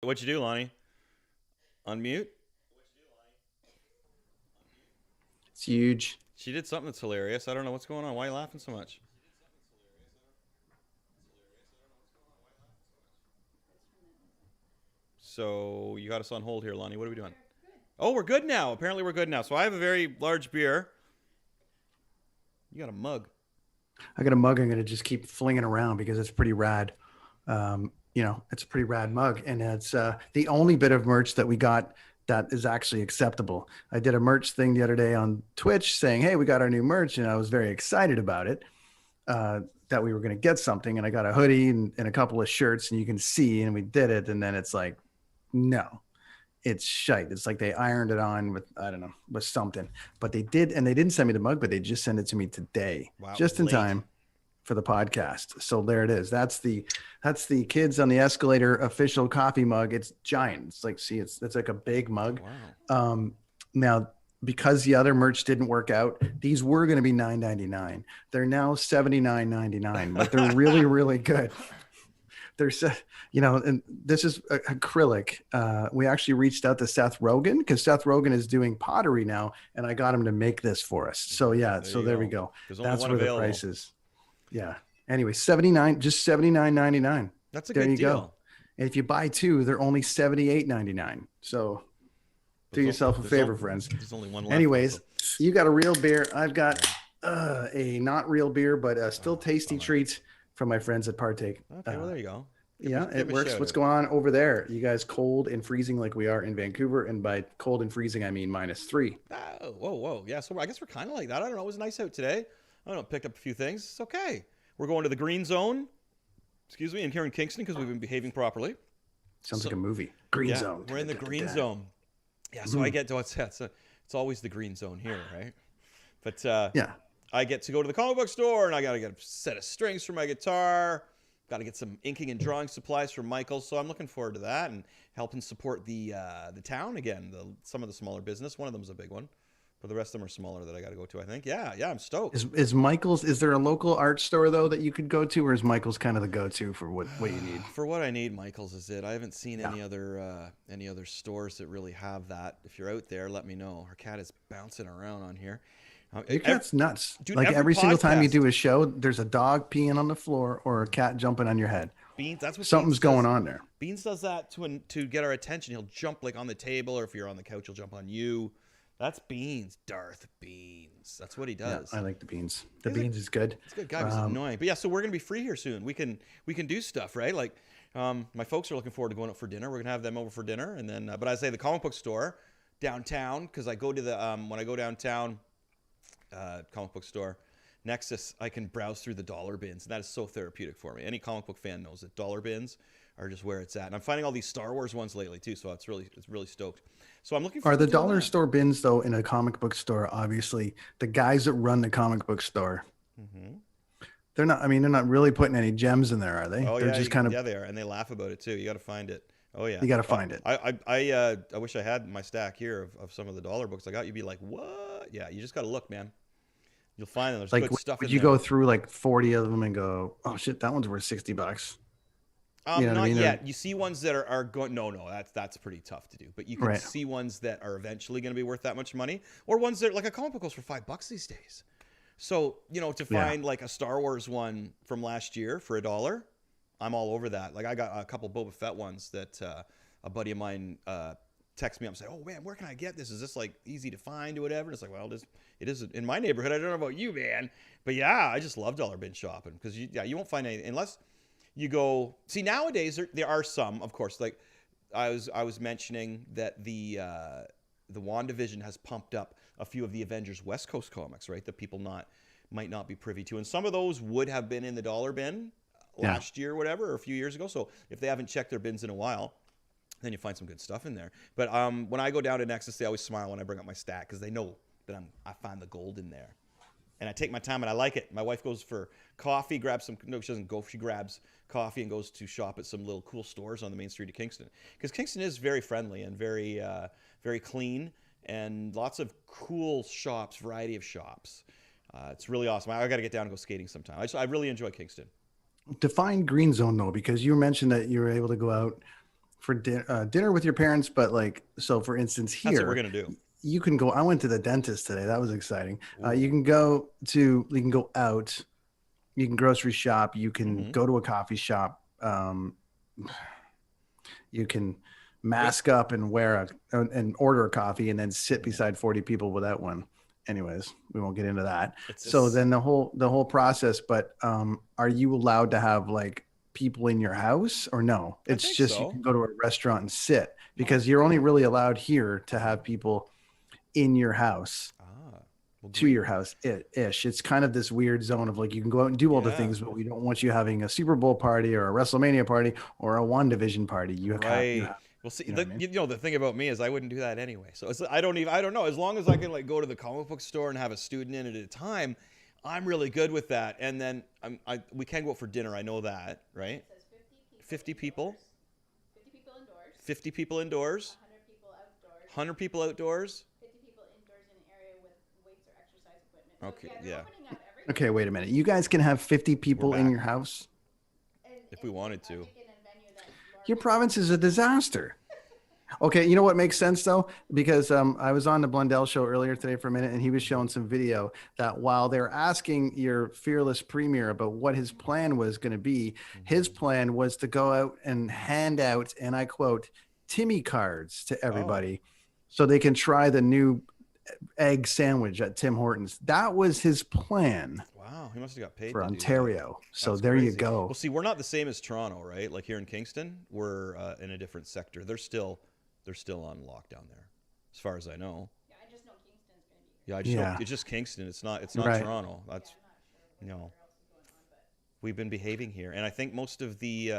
What'd you do, Lonnie? Unmute? It's huge. She did something that's hilarious. I don't know what's going on. Why are you laughing so much? So you got us on hold here, Lonnie. What are we doing? Oh, we're good now. Apparently we're good now. So I have a very large beer. You got a mug. I got a mug I'm going to just keep flinging around because it's pretty rad. It's a pretty rad mug. And it's the only bit of merch that we got that is actually acceptable. I did a merch thing the other day on Twitch saying, hey, we got our new merch. And I was very excited about it, that we were going to get something. And I got a hoodie and a couple of shirts, and you can see, and we did it. And then it's like, no, it's shite. It's like they ironed it on with, I don't know, with something. But they did, and they didn't send me the mug, but they just sent it to me today, Wow, just in late. time for the podcast. So there it is. That's the Kids on the Escalator official coffee mug. It's giant. It's like, see, it's like a big mug. Wow. Now, because the other merch didn't work out, these were going to be $9.99. They're now $79.99, but they're really, really good. They're, and this is acrylic. We actually reached out to Seth Rogen because Seth Rogen is doing pottery now, and I got him to make this for us. So yeah, there we go. There's only That's one where available. the price is. Yeah. Anyway, $79.99. That's a there good you deal. go. And if you buy two, they're only $78.99. So do yourself a favor, friends. There's only one left. Anyways, also. You got a real beer. I've got a not real beer, but still tasty treat from my friends at Partake. Okay, well, there you go. It works. What's going on over there? You guys cold and freezing like we are in Vancouver? And by cold and freezing, I mean -3. Oh, whoa. Yeah, so I guess we're kind of like that. I don't know. It was nice out today. I don't know, picked up a few things. It's okay. We're going to the green zone, and here in Kingston because we've been behaving properly. Sounds like a movie. Green zone. We're in the green zone. Yeah, so I get to, it's always the green zone here, right? But yeah. I get to go to the comic book store, and I got to get a set of strings for my guitar. Got to get some inking and drawing supplies from Michael. So I'm looking forward to that and helping support the town again. Some of the smaller business. One of them is a big one, but the rest of them are smaller that I got to go to. I think. Yeah, I'm stoked. Is Michael's? Is there a local art store though that you could go to, or is Michael's kind of the go-to for what you need? For what I need, Michael's is it. I haven't seen any other stores that really have that. If you're out there, let me know. Our cat is bouncing around on here. Your cat's nuts. Dude, like every podcast, single time you do a show, there's a dog peeing on the floor or a cat jumping on your head. Beans, that's what something's going on there. Beans does that to get our attention. He'll jump like on the table, or if you're on the couch, he'll jump on you. That's Beans, Darth Beans. That's what he does. Yeah, I like the Beans. The Beans is good. It's a good guy. But he's annoying. But yeah, so we're gonna be free here soon. We can do stuff, right? Like, my folks are looking forward to going out for dinner. We're gonna have them over for dinner, and then. But I say the comic book store downtown because I go to the when I go downtown. Comic book store Nexus, I can browse through the dollar bins, and that is so therapeutic for me. Any comic book fan knows that dollar bins are just where it's at, and I'm finding all these Star Wars ones lately too, so it's really stoked. So I'm looking for. Are the dollar store bins though in a comic book store? Obviously, the guys that run the comic book store, they're not. I mean, they're not really putting any gems in there, are they? Oh they're yeah, just kind of. Yeah, they are, and they laugh about it too. You got to find it. Oh yeah, you got to find it. I wish I had my stack here of some of the dollar books I got. You'd be like, what? Yeah, you just got to look, man. You'll find them. There's like, good stuff. Would you go through like 40 of them and go, oh shit, that one's worth $60? You know not yet. You see ones that are going. No, that's pretty tough to do. But you can see ones that are eventually going to be worth that much money, or ones that like a comic book goes for $5 these days. So to find like a Star Wars one from last year for $1, I'm all over that. Like I got a couple Boba Fett ones that a buddy of mine text me up and say, oh man, where can I get this? Is this like easy to find or whatever? And it's like, well, it is in my neighborhood. I don't know about you, man, but yeah, I just love dollar bin shopping because you won't find anything unless you go see. Nowadays there are some, of course, like I was mentioning that the WandaVision has pumped up a few of the Avengers West Coast comics, right? That people might not be privy to, and some of those would have been in the dollar bin last year or whatever, or a few years ago. So if they haven't checked their bins in a while, then you find some good stuff in there. But when I go down to Nexus, they always smile when I bring up my stack because they know that I find the gold in there. And I take my time and I like it. My wife goes for coffee, she doesn't go, she grabs coffee and goes to shop at some little cool stores on the main street of Kingston. Because Kingston is very friendly and very, very clean and lots of cool shops, variety of shops. It's really awesome. I got to get down and go skating sometime. I really enjoy Kingston. Define green zone though, because you mentioned that you were able to go out dinner with your parents, but like, so for instance, here, that's what we're going to do. You can go. I went to the dentist today. That was exciting. You can go out. You can grocery shop. You can go to a coffee shop. You can mask up and and order a coffee and then sit beside 40 people without one. Anyways, we won't get into that. Then the whole process, but are you allowed to have like people in your house or no? It's just you can go to a restaurant and sit, because you're only really allowed here to have people in your house. To your house ish. It's kind of this weird zone of like, you can go out and do all the things, but we don't want you having a Super Bowl party or a WrestleMania party or a WandaVision party. You have well, see, the thing about me is I wouldn't do that anyway. So I don't know. As long as I can like go to the comic book store and have a student in it at a time, I'm really good with that. And then we can go out for dinner. I know that, right? It says 50 people. 50 people indoors. 50 people indoors. 100 people outdoors. 100 people outdoors. 50 people indoors in an area with weights or exercise equipment. So yeah. Okay, wait a minute. You guys can have 50 people in your house? If we wanted to. Your province is a disaster. Okay, you know what makes sense though? Because I was on the Blundell show earlier today for a minute, and he was showing some video that while they're asking your fearless premier about what his plan was going to be, his plan was to go out and hand out, and I quote, Timmy cards to everybody so they can try the new egg sandwich at Tim Hortons. That was his plan. Wow, he must have got paid for Ontario. So there you go. Well, see, we're not the same as Toronto, right? Like here in Kingston, we're in a different sector. They're still on lockdown there, as far as I know. Yeah, I just know Kingston's going to be. Yeah, I just know it's just Kingston. It's not right. Toronto. That's we've been behaving here, and I think most of the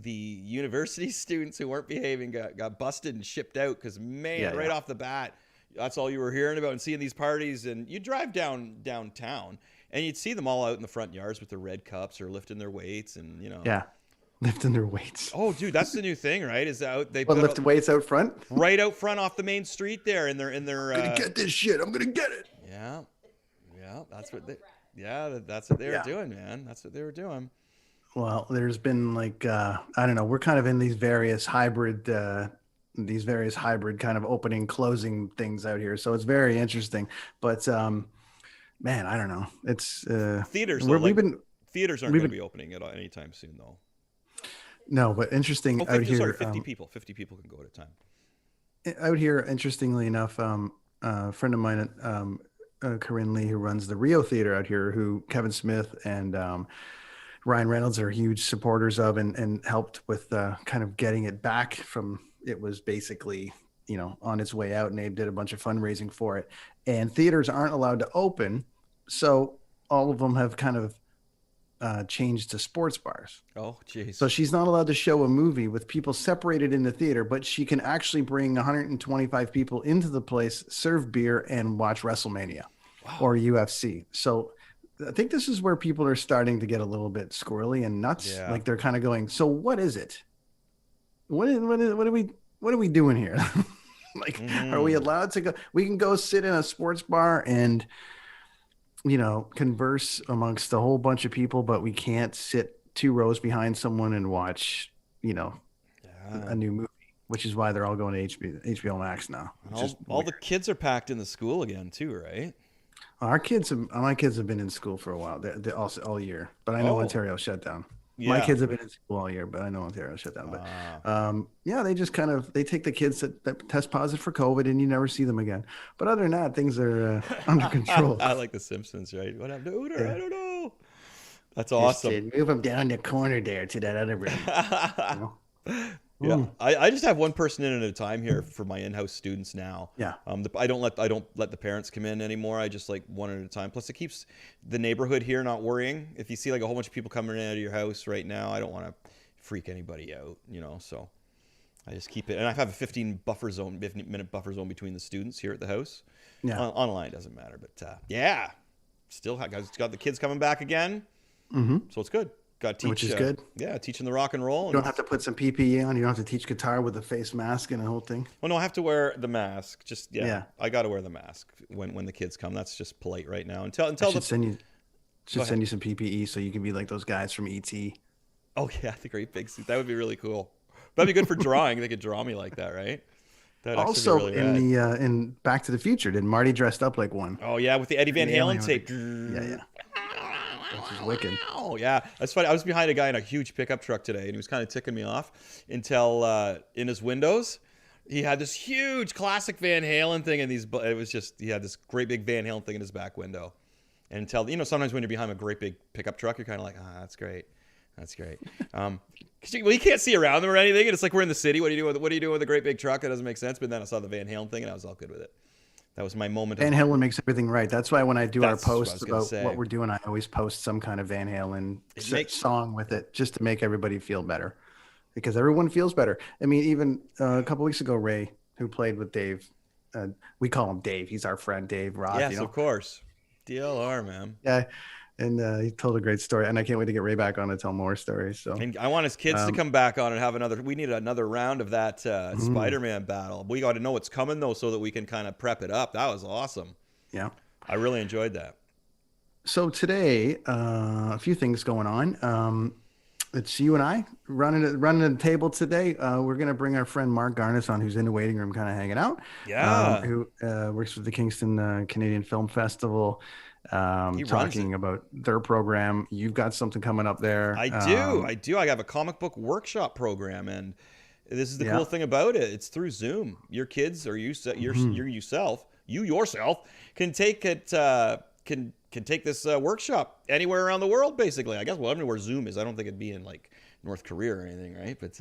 university students who weren't behaving got busted and shipped out because right off the bat, that's all you were hearing about and seeing these parties. And you drive downtown. And you'd see them all out in the front yards with their red cups or lifting their weights, and lifting their weights. Oh, dude, that's the new thing, right? Is out they lift weights out front, right out front off the main street there, and they're. I'm gonna get this shit. I'm gonna get it. Yeah, that's what they. Yeah, that's what they were doing, man. That's what they were doing. Well, there's been like I don't know. We're kind of in these various hybrid kind of opening, closing things out here, so it's very interesting. But man, I don't know. It's theaters. Theaters aren't going to be opening at anytime soon, though. No, but interesting out here. Sorry, 50 people. 50 people can go at a time. Out here, interestingly enough, a friend of mine, Corinne Lee, who runs the Rio Theater out here, who Kevin Smith and Ryan Reynolds are huge supporters of, and helped with kind of getting it back from. It was basically on its way out, and they did a bunch of fundraising for it. And theaters aren't allowed to open, so all of them have kind of changed to sports bars. Oh, geez. So she's not allowed to show a movie with people separated in the theater, but she can actually bring 125 people into the place, serve beer, and watch WrestleMania or UFC. So I think this is where people are starting to get a little bit squirrely and nuts. Yeah. Like they're kind of going, so what is it? What are we doing here? Like, are we allowed to go? We can go sit in a sports bar and, converse amongst a whole bunch of people, but we can't sit 2 rows behind someone and watch, a new movie, which is why they're all going to HBO Max now. All the kids are packed in the school again too, right? My kids have been in school for a while. They're all year, but I know Ontario shut down. Yeah. My kids have been in school all year, but I know Ontario shut down. But they just they take the kids that test positive for COVID, and you never see them again. But other than that, things are under control. I like The Simpsons, right? What happened to Uter? Yeah. I don't know. That's awesome. Move them down the corner there to that other room. Yeah, I just have one person in at a time here for my in-house students now. Yeah. I don't let the parents come in anymore. I just like one at a time. Plus, it keeps the neighborhood here not worrying. If you see like a whole bunch of people coming in out of your house right now, I don't want to freak anybody out, So I just keep it, and I have a 15-minute buffer zone between the students here at the house. Yeah. Online doesn't matter, but still got the kids coming back again. Mm-hmm. So it's good. Got to teach, which is good. Yeah, teaching the rock and roll. You don't have to put some PPE on. You don't have to teach guitar with a face mask and a whole thing. Well, no, I have to wear the mask. I got to wear the mask when the kids come. That's just polite right now. Send you some PPE so you can be like those guys from ET. Oh yeah, the great big suit. That would be really cool. That'd be good for drawing. They could draw me like that, right? That'd Also, really in rad. In Back to the Future, did Marty dressed up like one? Oh yeah, with the Eddie Van Halen tape. Yeah. Which is wicked. Oh yeah, that's funny. I was behind a guy in a huge pickup truck today, and he was kind of ticking me off until in his windows, he had this huge classic Van Halen thing, and he had this great big Van Halen thing in his back window. And until sometimes when you're behind a great big pickup truck, you're kind of like, that's great. That's great. You can't see around them or anything, and it's like we're in the city. What are you doing with a great big truck? That doesn't make sense. But then I saw the Van Halen thing, and I was all good with it. That was my moment. Van Halen makes everything right. That's why when I do our posts about what we're doing, I always post some kind of Van Halen song with it, just to make everybody feel better, because everyone feels better. I mean, even a couple weeks ago, Ray, who played with Dave, we call him Dave. He's our friend, Dave Roth. Yes, of course. DLR, man. Yeah. And he told a great story, and I can't wait to get Ray back on to tell more stories. So, and I want his kids to come back on and have another. We need another round of that Spider-Man battle. We got to know what's coming though, so that we can kind of prep it up. That was awesome. Yeah, I really enjoyed that. So today, a few things going on. It's you and I running the table today. We're going to bring our friend Marc Garniss on, who's in the waiting room, kind of hanging out. Yeah. Who works with the Kingston Canadian Film Festival. Talking about their program. You've got something coming up there. I do. I have a comic book workshop program, and this is the cool thing about it. It's through Zoom. Your kids or you yourself can take it. Can take this workshop anywhere around the world, basically. I guess anywhere Zoom is. I don't think it'd be in like North Korea or anything, right? But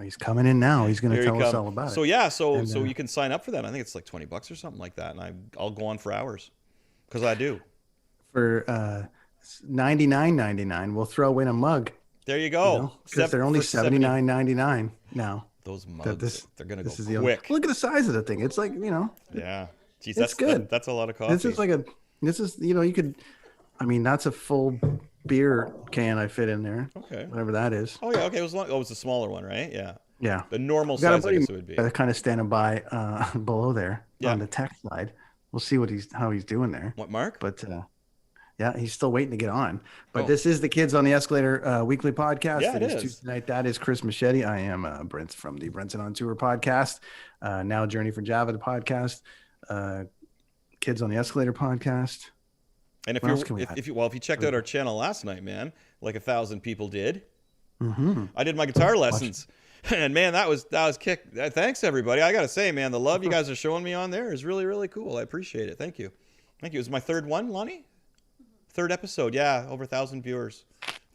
he's coming in now. He's going to tell us all about it. So yeah, so you can sign up for that. I think it's like $20 or something like that, and I'll go on for hours. Because I do. For $99.99, we'll throw in a mug. There you go. Because they're only $79.99 now. Those mugs, they're going to go quick. Look at the size of the thing. It's like, Yeah. Jeez, that's good. That's a lot of coffee. You could, that's a full beer can I fit in there. Okay. Whatever that is. Oh, yeah. Okay. It was a smaller one, right? Yeah. Yeah. The normal size, I guess it would be. Kind of standing by below there on the tech side. We'll see how he's doing there. What, Mark? But yeah, he's still waiting to get on. But this is the Kids on the Escalator weekly podcast. Yeah, it is. Tuesday night. That is Chris Machete. I am Brent from the Brenton on Tour podcast. Now Journey for Java, the podcast. Kids on the Escalator podcast. And if you checked out our channel last night, man, like 1,000 people did. Mm-hmm. I did my guitar lessons. And man, that was kick. Thanks everybody. I gotta say, man, the love you guys are showing me on there is really, really cool. I appreciate it. Thank you. It was my third one, Lonnie. Third episode. Yeah, over 1,000 viewers.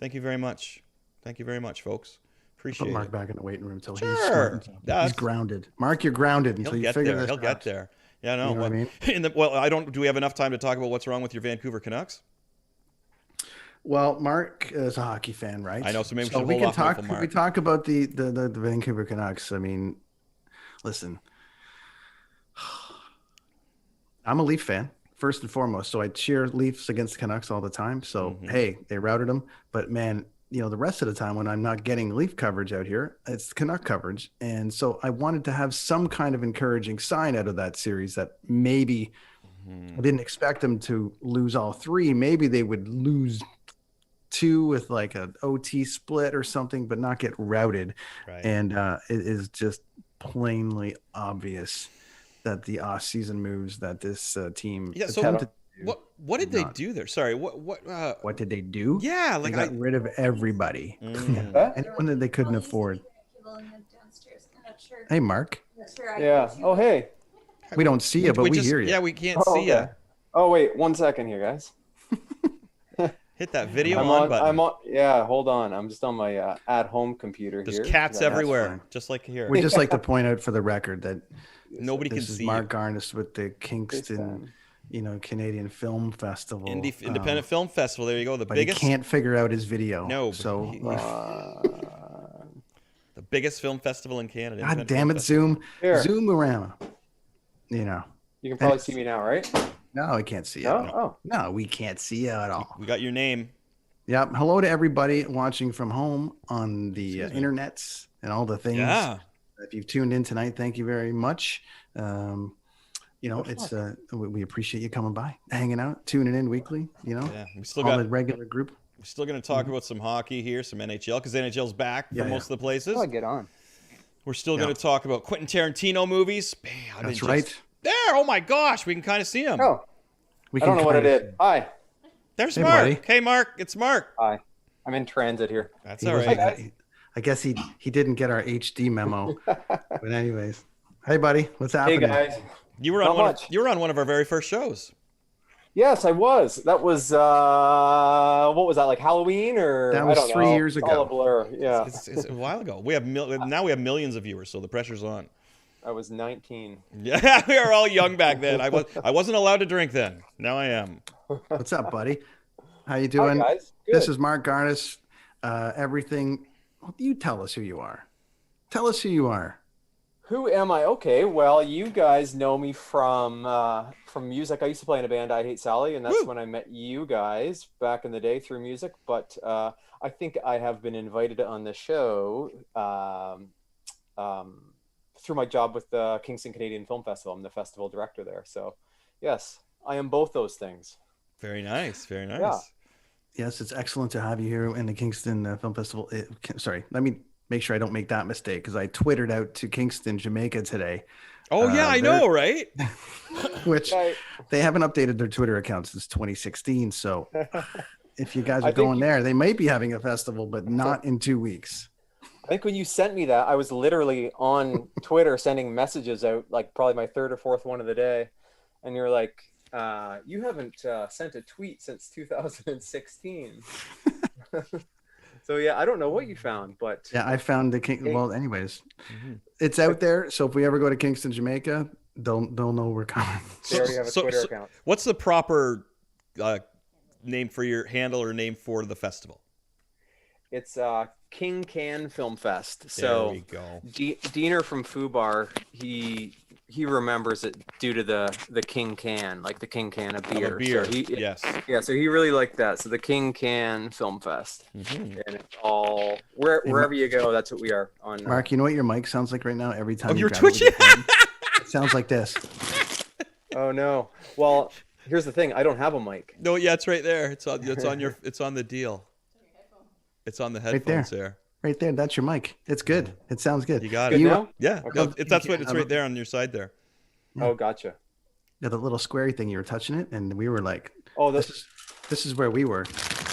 Thank you very much. Thank you very much, folks. Appreciate it. Put Mark back in the waiting room until he's grounded. Mark, you're grounded until you figure this out. He'll get there. Yeah, no. You know what I mean? Do we have enough time to talk about what's wrong with your Vancouver Canucks? Well, Mark is a hockey fan, right? I know, so maybe we can talk. We talk about the Vancouver Canucks. I mean, listen, I'm a Leaf fan first and foremost, so I cheer Leafs against the Canucks all the time. So hey, they routed them, but man, the rest of the time when I'm not getting Leaf coverage out here, it's Canuck coverage, and so I wanted to have some kind of encouraging sign out of that series that maybe I didn't expect them to lose all three. Maybe they would lose 2 with like an OT split or something, but not get routed. Right. And it is just plainly obvious that the off-season moves that this team attempted to do. What did they do there? Sorry, what did they do? Yeah, they got rid of everybody. Anyone that they couldn't afford. Hey, Mark. Yeah. Oh, hey. We don't see you, but we hear you. Yeah, we can't see you. Oh, wait, 1 second here, guys. Hit that video button. Yeah, hold on. I'm just on my at-home computer here. There's cats everywhere, just like here. We'd just like to point out for the record that nobody can see. This is Marc Garniss with the Kingston, Canadian Film Festival, Independent Film Festival. There you go. But he can't figure out his video. No, so the biggest film festival in Canada. God damn it, Zoom around. You can probably see me now, right? No, I can't see you. No, we can't see you at all. We got your name. Yep. Hello to everybody watching from home on the internets and all the things. Yeah. If you've tuned in tonight, thank you very much. It's we appreciate you coming by, hanging out, tuning in weekly. Yeah, we still got the regular group. We're still going to talk about some hockey here, some NHL, because NHL's back for most of the places. I'll get on. We're still going to talk about Quentin Tarantino movies. Man, That's right. There. Oh my gosh, we can kind of see him. Oh, I don't know what I did. Hi. There's Hey, Mark. buddy. Hey, Mark. It's Mark. Hi. I'm in transit here. That's all right. I guess he didn't get our HD memo. But anyways, hey, buddy, what's happening? Hey, guys. You were on one of our very first shows. Yes, I was. That was what was that, like Halloween or that was I don't 3 know. years It's ago. all a blur. Yeah. It's a while ago. Now we have millions of viewers, so the pressure's on. I was 19. Yeah, we were all young back then. I wasn't allowed to drink then. Now I am. What's up, buddy? How you doing? Hi, guys. Good. This is Marc Garniss. Everything. You tell us who you are. Tell us who you are. Who am I? Okay, well, you guys know me from music. I used to play in a band, I Hate Sally, and that's when I met you guys back in the day through music. But I think I have been invited on the show through my job with the Kingston Canadian Film Festival. I'm the festival director there. So, yes, I am both those things. Very nice. Very nice. Yeah. Yes, it's excellent to have you here in the Kingston Film Festival. Sorry, let me make sure I don't make that mistake because I twittered out to Kingston, Jamaica today. Oh, yeah, I know, right? Which they haven't updated their Twitter account since 2016. So if you guys are going there, they might be having a festival, but not in 2 weeks. I think when you sent me that, I was literally on Twitter sending messages out, like probably my third or fourth one of the day. And you're like, you haven't sent a tweet since 2016. So, yeah, I don't know what you found, but... Yeah, I found well, anyways, it's out there. So if we ever go to Kingston, Jamaica, they'll know we're coming. They already have a Twitter account. What's the proper name for your handle or name for the festival? It's King Can Film Fest. So there we go. Diener from FUBAR, he remembers it due to the King Can, like the King Can of beer. Beer. So Yes. Yeah, so he really liked that. So the King Can Film Fest. And it's all wherever you go, that's what we are on. Mark, you know what your mic sounds like right now? Every time you're grab twitching. it with your phone, it sounds like this. Oh no. Well, here's the thing. I don't have a mic. No, yeah, it's right there. It's on the deal. It's on the headphones there. Right there. That's your mic. It's good. It sounds good. You got Good it. now? Yeah. Okay. No, it's right there on your side there. Oh, gotcha. Yeah, the little squarey thing, you were touching it, and we were like, Oh, this is where we were.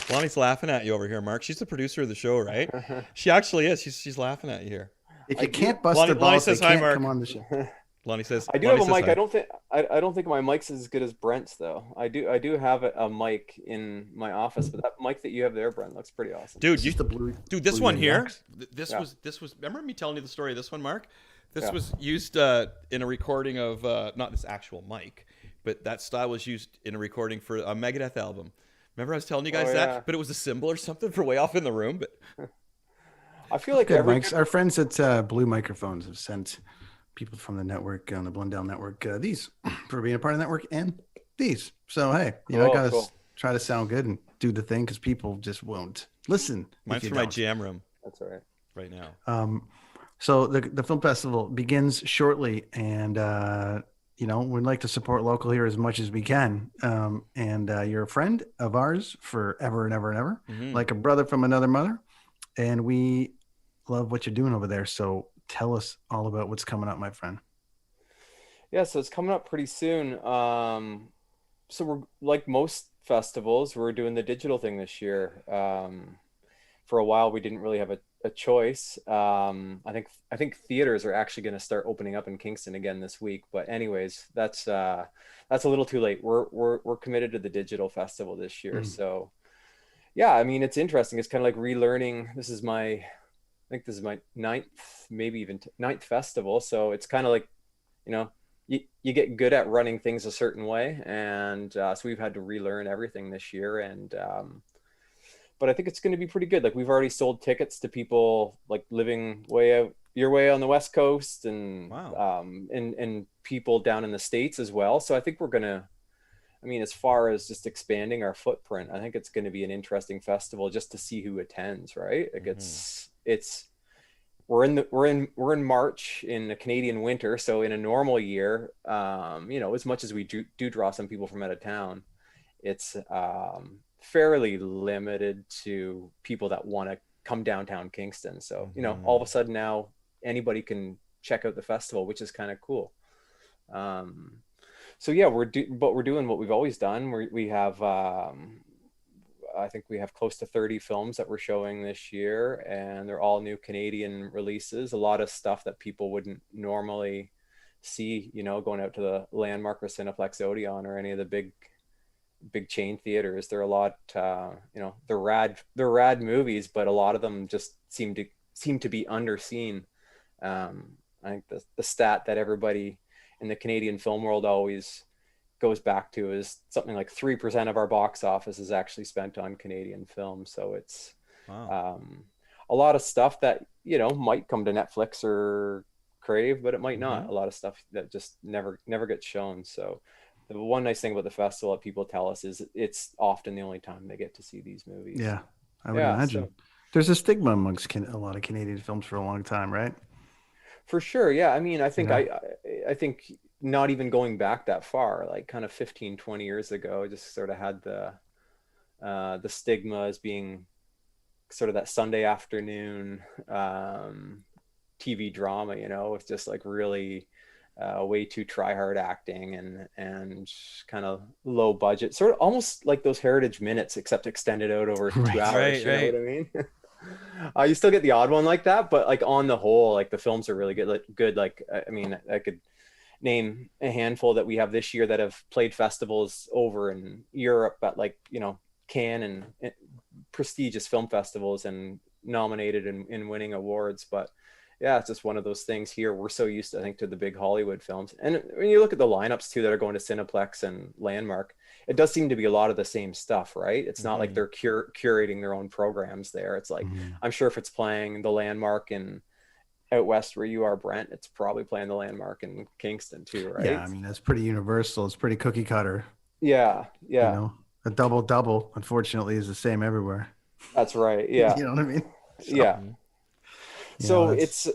Lonnie's laughing at you over here, Mark. She's the producer of the show, right? She actually is. She's laughing at you here. If you can't bust Lonnie, the balls, says they hi, can't Mark. come on the show. Lonnie says I do Lonnie have a says mic. hi. I don't think my mic's as good as Brent's though. I do have a mic in my office, but that mic that you have there, Brent, looks pretty awesome. Dude, This this one here. Max. This was. Remember me telling you the story of this one, Mark? This Yeah. was used in a recording of not this actual mic, but that style was used in a recording for a Megadeth album. Remember I was telling you guys that? Yeah. But it was a cymbal or something for way off in the room. But I feel like Good mics. Our friends at Blue Microphones have sent people from the network on the Blundell Network these for being a part of the network and these. So hey, I gotta try to sound good and do the thing because people just won't listen. mine's for my jam room. That's all right. Right now. So the film festival begins shortly, and we'd like to support local here as much as we can. And you're a friend of ours forever and ever and ever, like a brother from another mother, and we love what you're doing over there. So tell us all about what's coming up, my friend. Yeah, so it's coming up pretty soon. So we're like most festivals, we're doing the digital thing this year. For a while, we didn't really have a choice. I think theaters are actually going to start opening up in Kingston again this week. But anyways, that's a little too late. We're committed to the digital festival this year. So yeah, I mean, it's interesting. It's kind of like relearning. I think this is my ninth, maybe even ninth festival. So it's kind of like, you get good at running things a certain way. And so we've had to relearn everything this year. And but I think it's going to be pretty good. Like we've already sold tickets to people like living way out your way on the West Coast and and people down in the States as well. So I think we're going to, as far as just expanding our footprint, I think it's going to be an interesting festival just to see who attends, right? Like we're in March in a Canadian winter. So in a normal year, as much as we do draw some people from out of town, it's fairly limited to people that want to come downtown Kingston. So, all of a sudden now anybody can check out the festival, which is kind of cool. So yeah, we're doing what we've always done. We have, I think we have close to 30 films that we're showing this year, and they're all new Canadian releases. A lot of stuff that people wouldn't normally see, you know, going out to the Landmark or Cineplex Odeon or any of the big chain theaters. They're a lot, you know, they're rad movies, but a lot of them just seem to be underseen. I think the stat that everybody in the Canadian film world always goes back to is something like 3% of our box office is actually spent on Canadian film. So it's a lot of stuff that, you know, might come to Netflix or Crave, but it might not. A lot of stuff that just never gets shown. So the one nice thing about the festival that people tell us is it's often the only time they get to see these movies. Yeah, I would imagine. So, there's a stigma amongst a lot of Canadian films for a long time, right? For sure. Yeah. I mean, I think I think not even going back that far, like kind of 15, 20 years ago, just sort of had the stigma as being sort of that Sunday afternoon TV drama, you know, with just like really way too try hard acting and kind of low budget, sort of almost like those Heritage Minutes, except extended out over 2 hours. Right. Know what I mean? You still get the odd one like that, but like on the whole, like the films are really good. Like, I mean, I could name a handful that we have this year that have played festivals over in Europe at, like, you know, Cannes and prestigious film festivals and nominated and winning awards. But yeah, it's just one of those things here. We're so used, I think, to the big Hollywood films. And when you look at the lineups too that are going to Cineplex and Landmark, it does seem to be a lot of the same stuff, right? It's not like they're curating their own programs there. It's like, I'm sure if it's playing the Landmark in out west where you are, Brent, it's probably playing the Landmark in Kingston too, right? Yeah, I mean, that's pretty universal. It's pretty cookie cutter. Yeah. You know, a double, unfortunately, is the same everywhere. That's right. Yeah. You know what I mean? So, yeah. So it's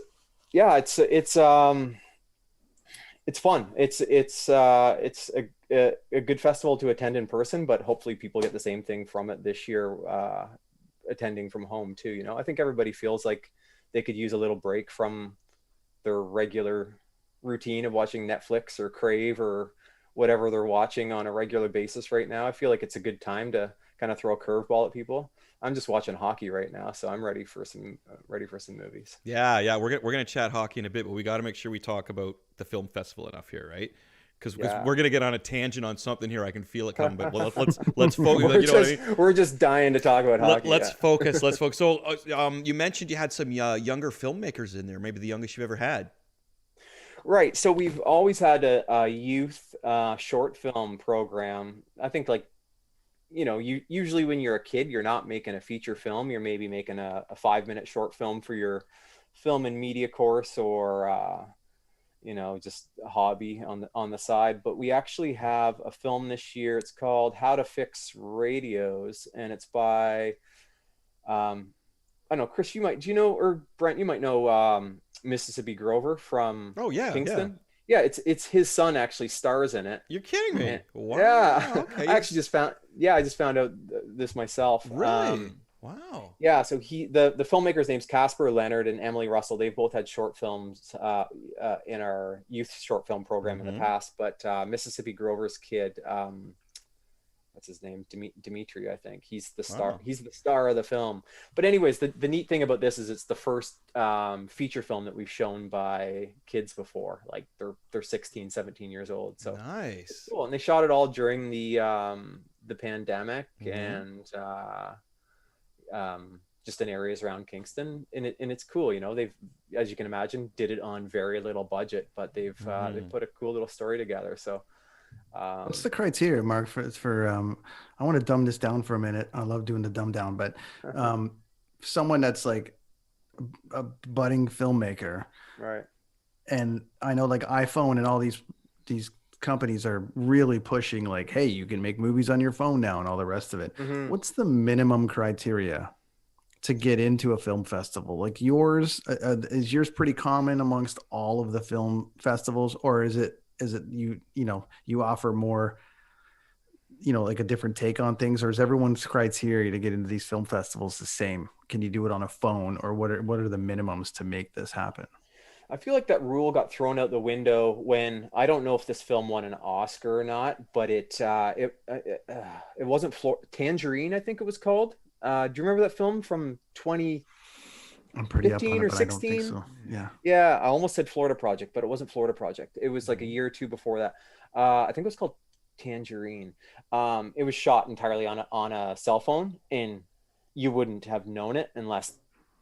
fun. It's a good festival to attend in person, but hopefully people get the same thing from it this year, attending from home too. You know, I think everybody feels like they could use a little break from their regular routine of watching Netflix or Crave or whatever they're watching on a regular basis right now. I feel like it's a good time to kind of throw a curveball at people. I'm just watching hockey right now, so I'm ready for some movies. Yeah. We're gonna chat hockey in a bit, but we got to make sure we talk about the film festival enough here, right? Because we're gonna get on a tangent on something here. I can feel it coming. But let's focus. We're just dying to talk about hockey. Let's focus. So you mentioned you had some younger filmmakers in there, maybe the youngest you've ever had. Right. So we've always had a youth short film program. I think, like, you know, usually when you're a kid, you're not making a feature film. You're maybe making a 5-minute short film for your film and media course, or you know, just a hobby on the side. But we actually have a film this year. It's called How to Fix Radios, and it's by I don't know, Chris, do you know, or Brent, you might know Mississippi Grover from Kingston. Yeah, it's his son actually stars in it. You're kidding me. Wow. Yeah. Okay. I just found out this myself. Really? Wow. Yeah, so the filmmaker's name's Casper Leonard and Emily Russell. They've both had short films in our youth short film program in the past, but Mississippi Grover's kid, what's his name? Dimitri, I think. He's the star. Wow. He's the star of the film. But anyways, the neat thing about this is it's the first feature film that we've shown by kids before. Like they're 16, 17 years old. So nice. Cool. And they shot it all during the pandemic and just in areas around Kingston. And it's cool, you know. They've, as you can imagine, did it on very little budget, but they've put a cool little story together. So what's the criteria, Mark, for I want to dumb this down for a minute. I love doing the dumb down, but someone that's like a budding filmmaker, right? And I know like iPhone and all these companies are really pushing like, hey, you can make movies on your phone now and all the rest of it. What's the minimum criteria to get into a film festival? Like yours, is yours pretty common amongst all of the film festivals, or is it you offer more, you know, like a different take on things, or is everyone's criteria to get into these film festivals the same? Can you do it on a phone, or what are the minimums to make this happen? I feel like that rule got thrown out the window when, I don't know if this film won an Oscar or not, but it wasn't Tangerine, I think it was called. Do you remember that film from 2015 I'm pretty up on it, or but I don't think 16? so. Yeah. Yeah, I almost said Florida Project, but it wasn't Florida Project. It was like a year or two before that. I think it was called Tangerine. It was shot entirely on a cell phone, and you wouldn't have known it unless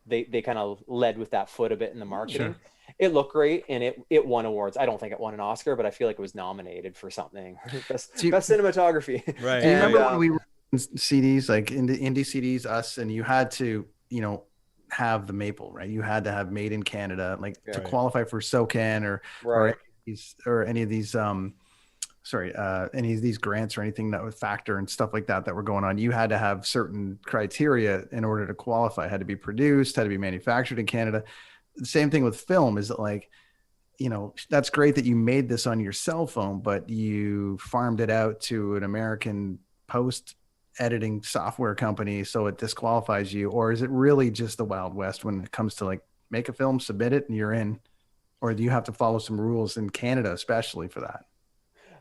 they kind of led with that foot a bit in the marketing. Sure. It looked great, and it won awards. I don't think it won an Oscar, but I feel like it was nominated for something. Best cinematography. Right. Do you And, remember when we were in CDs, like indie CDs, us, and you had to, have the maple, right? You had to have made in Canada, like to qualify for SOCAN or any of these any of these grants or anything that would factor and stuff like that were going on. You had to have certain criteria in order to qualify. It had to be produced, had to be manufactured in Canada. The same thing with film is that, like, that's great that you made this on your cell phone, but you farmed it out to an American post editing software company, so it disqualifies you? Or is it really just the Wild West when it comes to, like, make a film, submit it, and you're in? Or do you have to follow some rules in Canada, especially for that?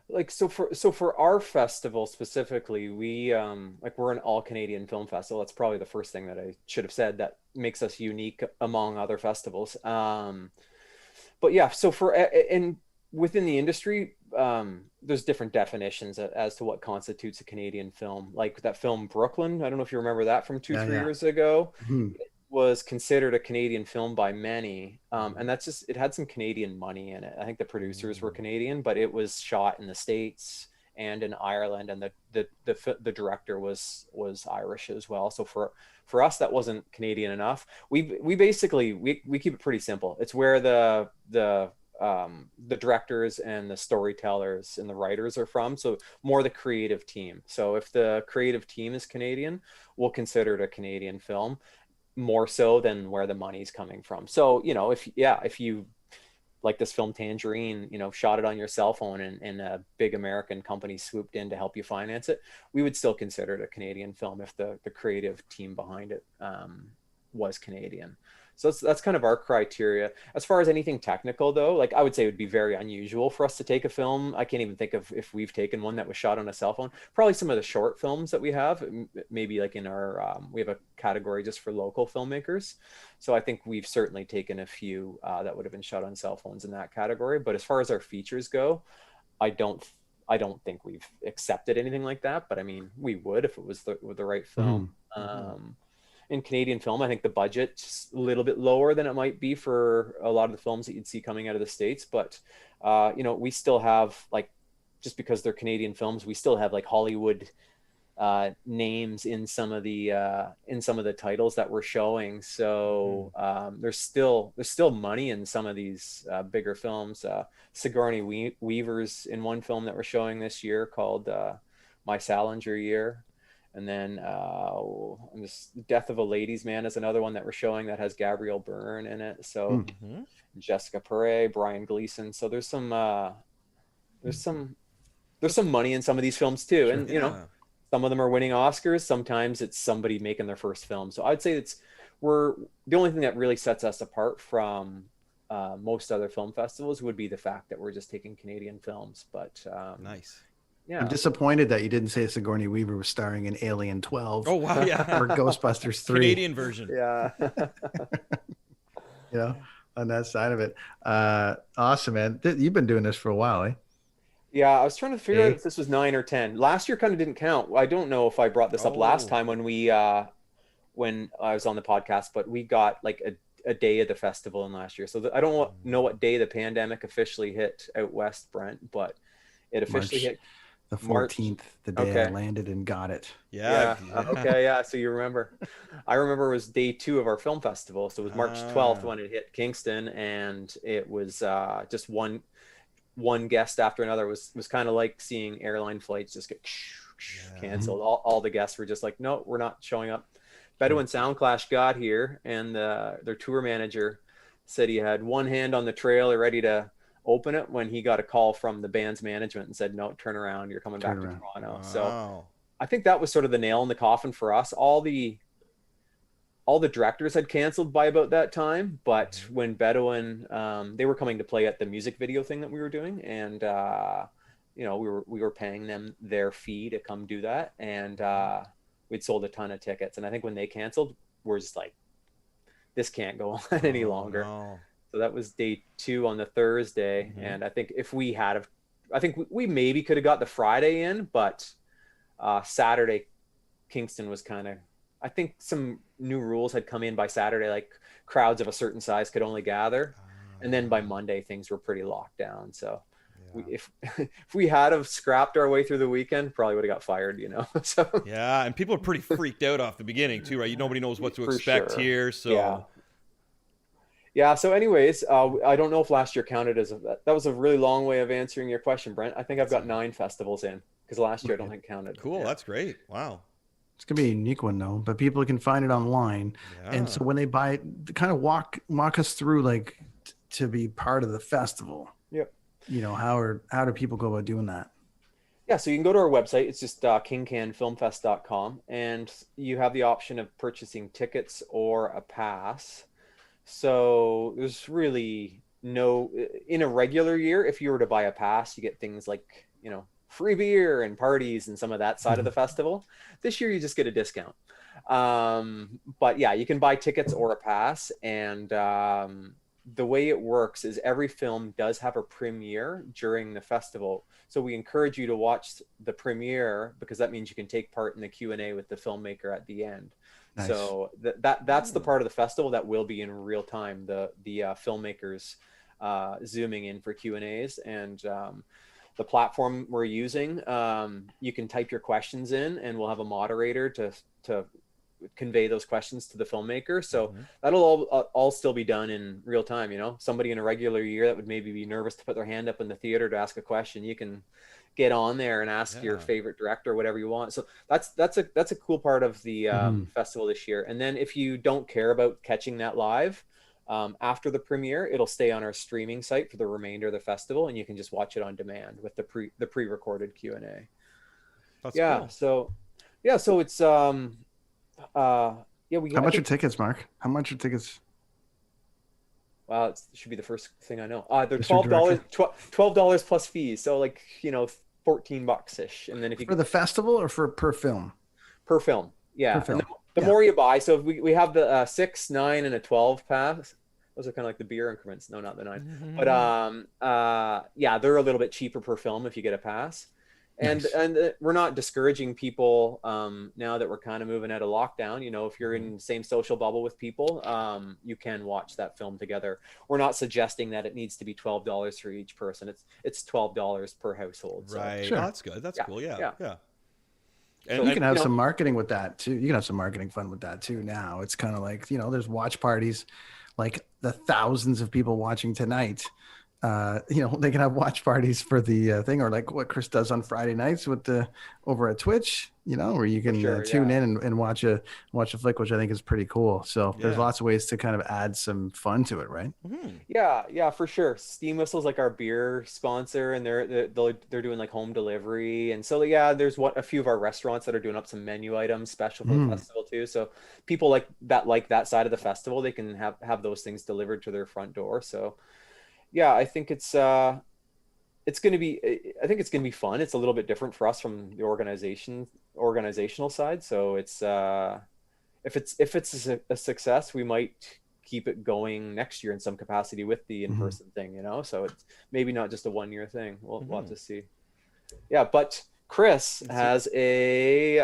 Like, so for our festival specifically, we're an all Canadian film festival. That's probably the first thing that I should have said that makes us unique among other festivals. But yeah, so and within the industry, there's different definitions as to what constitutes a Canadian film. Like that film Brooklyn, I don't know if you remember that from 3 years ago. Mm-hmm. It was considered a Canadian film by many, and that's just, it had some Canadian money in it. I think the producers were Canadian, but it was shot in the States and in Ireland, and the director was Irish as well. So for us, that wasn't Canadian enough. We basically we keep it pretty simple. It's where the directors and the storytellers and the writers are from. So more the creative team. So if the creative team is Canadian, we'll consider it a Canadian film, more so than where the money's coming from. So, if you like this film Tangerine, shot it on your cell phone and a big American company swooped in to help you finance it, we would still consider it a Canadian film if the creative team behind it was Canadian. So that's kind of our criteria. As far as anything technical, though, like, I would say it would be very unusual for us to take a film. I can't even think of if we've taken one that was shot on a cell phone. Probably some of the short films that we have, maybe like in our, we have a category just for local filmmakers. So I think we've certainly taken a few that would have been shot on cell phones in that category. But as far as our features go, I don't think we've accepted anything like that. But I mean, we would if it was the right film. Mm-hmm. In Canadian film, I think the budget's a little bit lower than it might be for a lot of the films that you'd see coming out of the States. But, we still have, like, just because they're Canadian films, we still have like Hollywood names in some of the titles that we're showing. So there's still money in some of these bigger films. Sigourney Weaver's in one film that we're showing this year called My Salinger Year. And then Death of a Ladies' Man is another one that we're showing that has Gabrielle Byrne in it. So Jessica Perret, Brian Gleason. So there's some money in some of these films too. Sure, and some of them are winning Oscars. Sometimes it's somebody making their first film. So I'd say we're the only thing that really sets us apart from most other film festivals would be the fact that we're just taking Canadian films. But nice. Yeah. I'm disappointed that you didn't say Sigourney Weaver was starring in Alien 12. Oh, wow. Yeah. Or Ghostbusters 3. Canadian version. Yeah. On that side of it. Awesome, man. You've been doing this for a while, eh? Yeah, I was trying to figure out if this was 9 or 10. Last year kind of didn't count. I don't know if I brought this up last time when when I was on the podcast, but we got like a day of the festival in last year. So I don't know what day the pandemic officially hit out west, Brent, but it officially hit the 14th, the day I landed and got it. Yeah. Okay. Yeah. So you remember, I remember it was day 2 of our film festival. So it was March 12th when it hit Kingston, and it was just one guest after another. It was kind of like seeing airline flights just get canceled. All the guests were just like, no, we're not showing up. Bedouin Sound Clash got here, and their tour manager said he had one hand on the trailer ready to open it when he got a call from the band's management and said, no, turn around, you're coming back to Toronto. Wow. So I think that was sort of the nail in the coffin for us. All the all the directors had canceled by about that time, but when Bedouin, they were coming to play at the music video thing that we were doing, and you know, we were paying them their fee to come do that, and we'd sold a ton of tickets. And I think when they canceled, we're just like, this can't go on any longer. No. So that was day 2 on the Thursday, and I think if we had, I think we maybe could have got the Friday in, but Saturday, Kingston was kind of, I think some new rules had come in by Saturday, like crowds of a certain size could only gather. And then by Monday, things were pretty locked down. So if we had have scrapped our way through the weekend, probably would have got fired, you know? So yeah. And people are pretty freaked out off the beginning too, right? Nobody knows what to expect here. So yeah. So anyways, I don't know if last year counted as that was a really long way of answering your question, Brent. I think I've got 9 festivals in, because last year I don't think counted. Cool. Yeah. That's great. Wow. It's gonna be a unique one though, but people can find it online. Yeah. And so when they buy it, kind of walk us through, like, to be part of the festival. Yep. You know, how do people go about doing that? Yeah, so you can go to our website. It's just kingcanfilmfest.com, and you have the option of purchasing tickets or a pass. So there's really no, in a regular year, if you were to buy a pass, you get things like, you know, free beer and parties and some of that side of the festival. This year you just get a discount. But yeah, you can buy tickets or a pass, and the way it works is every film does have a premiere during the festival. So we encourage you to watch the premiere, because that means you can take part in the Q&A with the filmmaker at the end. Nice. So that's the part of the festival that will be in real time. The filmmakers zooming in for Q&As, and the platform we're using, you can type your questions in, and we'll have a moderator to convey those questions to the filmmaker. So that'll all still be done in real time. You know, somebody in a regular year that would maybe be nervous to put their hand up in the theater to ask a question, you can get on there and ask your favorite director or whatever you want. So that's a cool part of the festival this year. And then if you don't care about catching that live, after the premiere, it'll stay on our streaming site for the remainder of the festival, and you can just watch it on demand with the pre-recorded Q&A. That's cool. So it's how much are tickets, Mark? How much are tickets? Wow, it should be the first thing I know. They're $12 plus fees, so like, you know, $14 ish. And then if you for the festival or per film? Per film, yeah. Per film. The more you buy, so if we have the 6, 9, and a 12 pass. Those are kind of like the beer increments. No, not the 9. But yeah, they're a little bit cheaper per film if you get a pass. And nice. And we're not discouraging people now that we're kind of moving out of lockdown. You know, if you're in the same social bubble with people, you can watch that film together. We're not suggesting that it needs to be $12 for each person. It's $12 per household. So. Right. Sure. Oh, that's good. That's cool. Yeah. And so you can have some marketing with that too. You can have some marketing fun with that too. Now it's kind of like, you know, there's watch parties, like the thousands of people watching tonight. You know, they can have watch parties for the thing, or like what Chris does on Friday nights with over at Twitch, you know, where you can tune in and watch a flick, which I think is pretty cool. So there's lots of ways to kind of add some fun to it, right? Yeah, for sure. Steam Whistle's like our beer sponsor, and they're doing like home delivery, and so there's a few of our restaurants that are doing up some menu items special for the festival too. So people like that side of the festival, they can have those things delivered to their front door. So. Yeah, I think it's going to be fun. It's a little bit different for us from the organizational side. So it's if it's a success, we might keep it going next year in some capacity with the in-person thing, you know. So it's maybe not just a 1-year thing. We'll have to see. Yeah, but Chris has a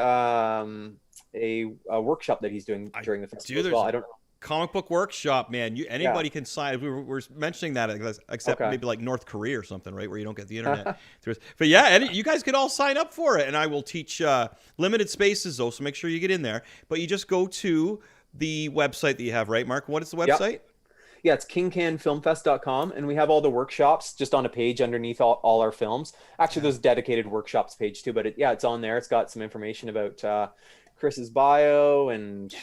workshop that he's doing during the festival as well. I don't know. Comic book workshop, man. Anybody can sign. We were mentioning that, except maybe like North Korea or something, right, where you don't get the internet. But yeah, you guys could all sign up for it, and I will teach limited spaces though, so make sure you get in there. But you just go to the website that you have, right, Mark? What is the website? Yep. Yeah, it's kingcanfilmfest.com, and we have all the workshops just on a page underneath all our films. Actually, there's a dedicated workshops page too, but it's on there. It's got some information about Chris's bio and.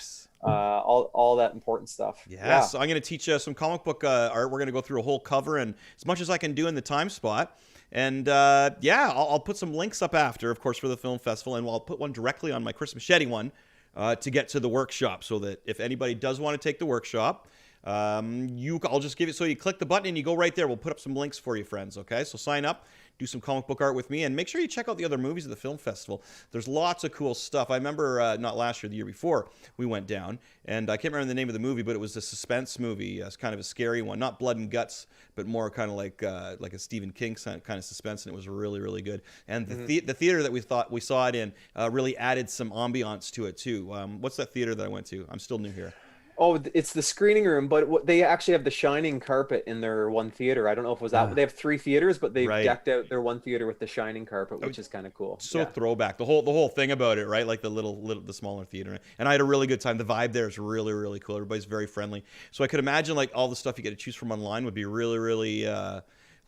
All that important stuff. Yeah. So I'm going to teach you some comic book art. We're going to go through a whole cover, and as much as I can do in the time spot. And I'll put some links up after, of course, for the film festival, and I'll put one directly on my Chris Machete one to get to the workshop, so that if anybody does want to take the workshop, I'll just give it, so you click the button and you go right there. We'll put up some links for you, friends. Okay, so sign up, do some comic book art with me, and make sure you check out the other movies at the film festival. There's lots of cool stuff. I remember not last year, the year before, we went down, and I can't remember the name of the movie, but it was a suspense movie. It's kind of a scary one, not blood and guts, but more kind of like a Stephen King kind of suspense, and it was really, really good. And the theater that we saw it in really added some ambiance to it too. What's that theater that I went to? I'm still new here. Oh, it's the screening room, but they actually have the shining carpet in their one theater. I don't know if it was that. They have 3 theaters, but they've decked out their one theater with the shining carpet, which is kind of cool. So throwback. The whole thing about it, right? Like the smaller theater. And I had a really good time. The vibe there is really, really cool. Everybody's very friendly. So I could imagine like all the stuff you get to choose from online would be really, really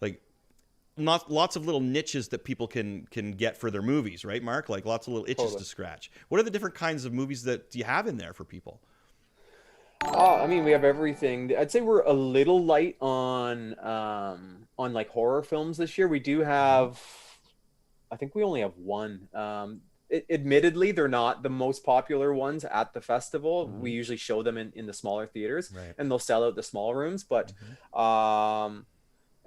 like not lots of little niches that people can get for their movies, right, Mark? Like lots of little itches to scratch. What are the different kinds of movies that you have in there for people? I mean, we have everything. I'd say we're a little light on like horror films this year. We do have, I think we only have one. Admittedly, they're not the most popular ones at the festival. We usually show them in the smaller theaters, and they'll sell out the small rooms. But and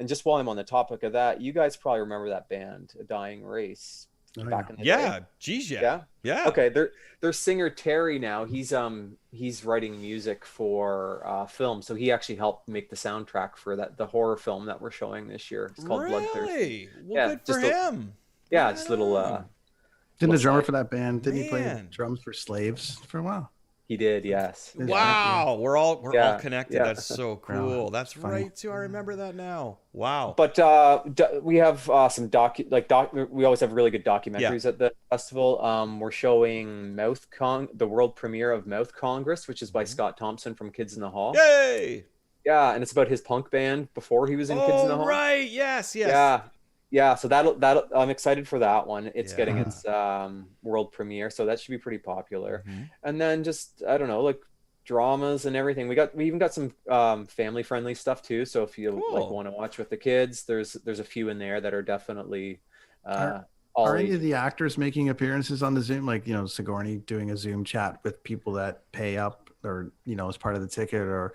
just while I'm on the topic of that, you guys probably remember that band, A Dying Race. Back in the day. Geez, yeah. Okay, their singer Terry now, he's writing music for film, so he actually helped make the soundtrack for the horror film that we're showing this year. It's called Bloodthirst. Well, good for him. Just little. Didn't the drummer for that band? Didn't he play drums for Slaves for a while? He did, yes. Wow, we're all connected. That's so cool. That's right too. I remember that now. Wow. But we have some we always have really good documentaries at the festival. We're showing the world premiere of Mouth Congress, which is by Scott Thompson from Kids in the Hall. Yay! Yeah, and it's about his punk band before he was in Kids in the Hall. Right. Yes. Yeah, so that'll I'm excited for that one. It's getting its world premiere, so that should be pretty popular. And then just I don't know, like dramas and everything. We even got some family friendly stuff too. So if you like want to watch with the kids, there's a few in there that are definitely Are any of the actors making appearances on the Zoom? Like Sigourney doing a Zoom chat with people that pay up, or as part of the ticket, or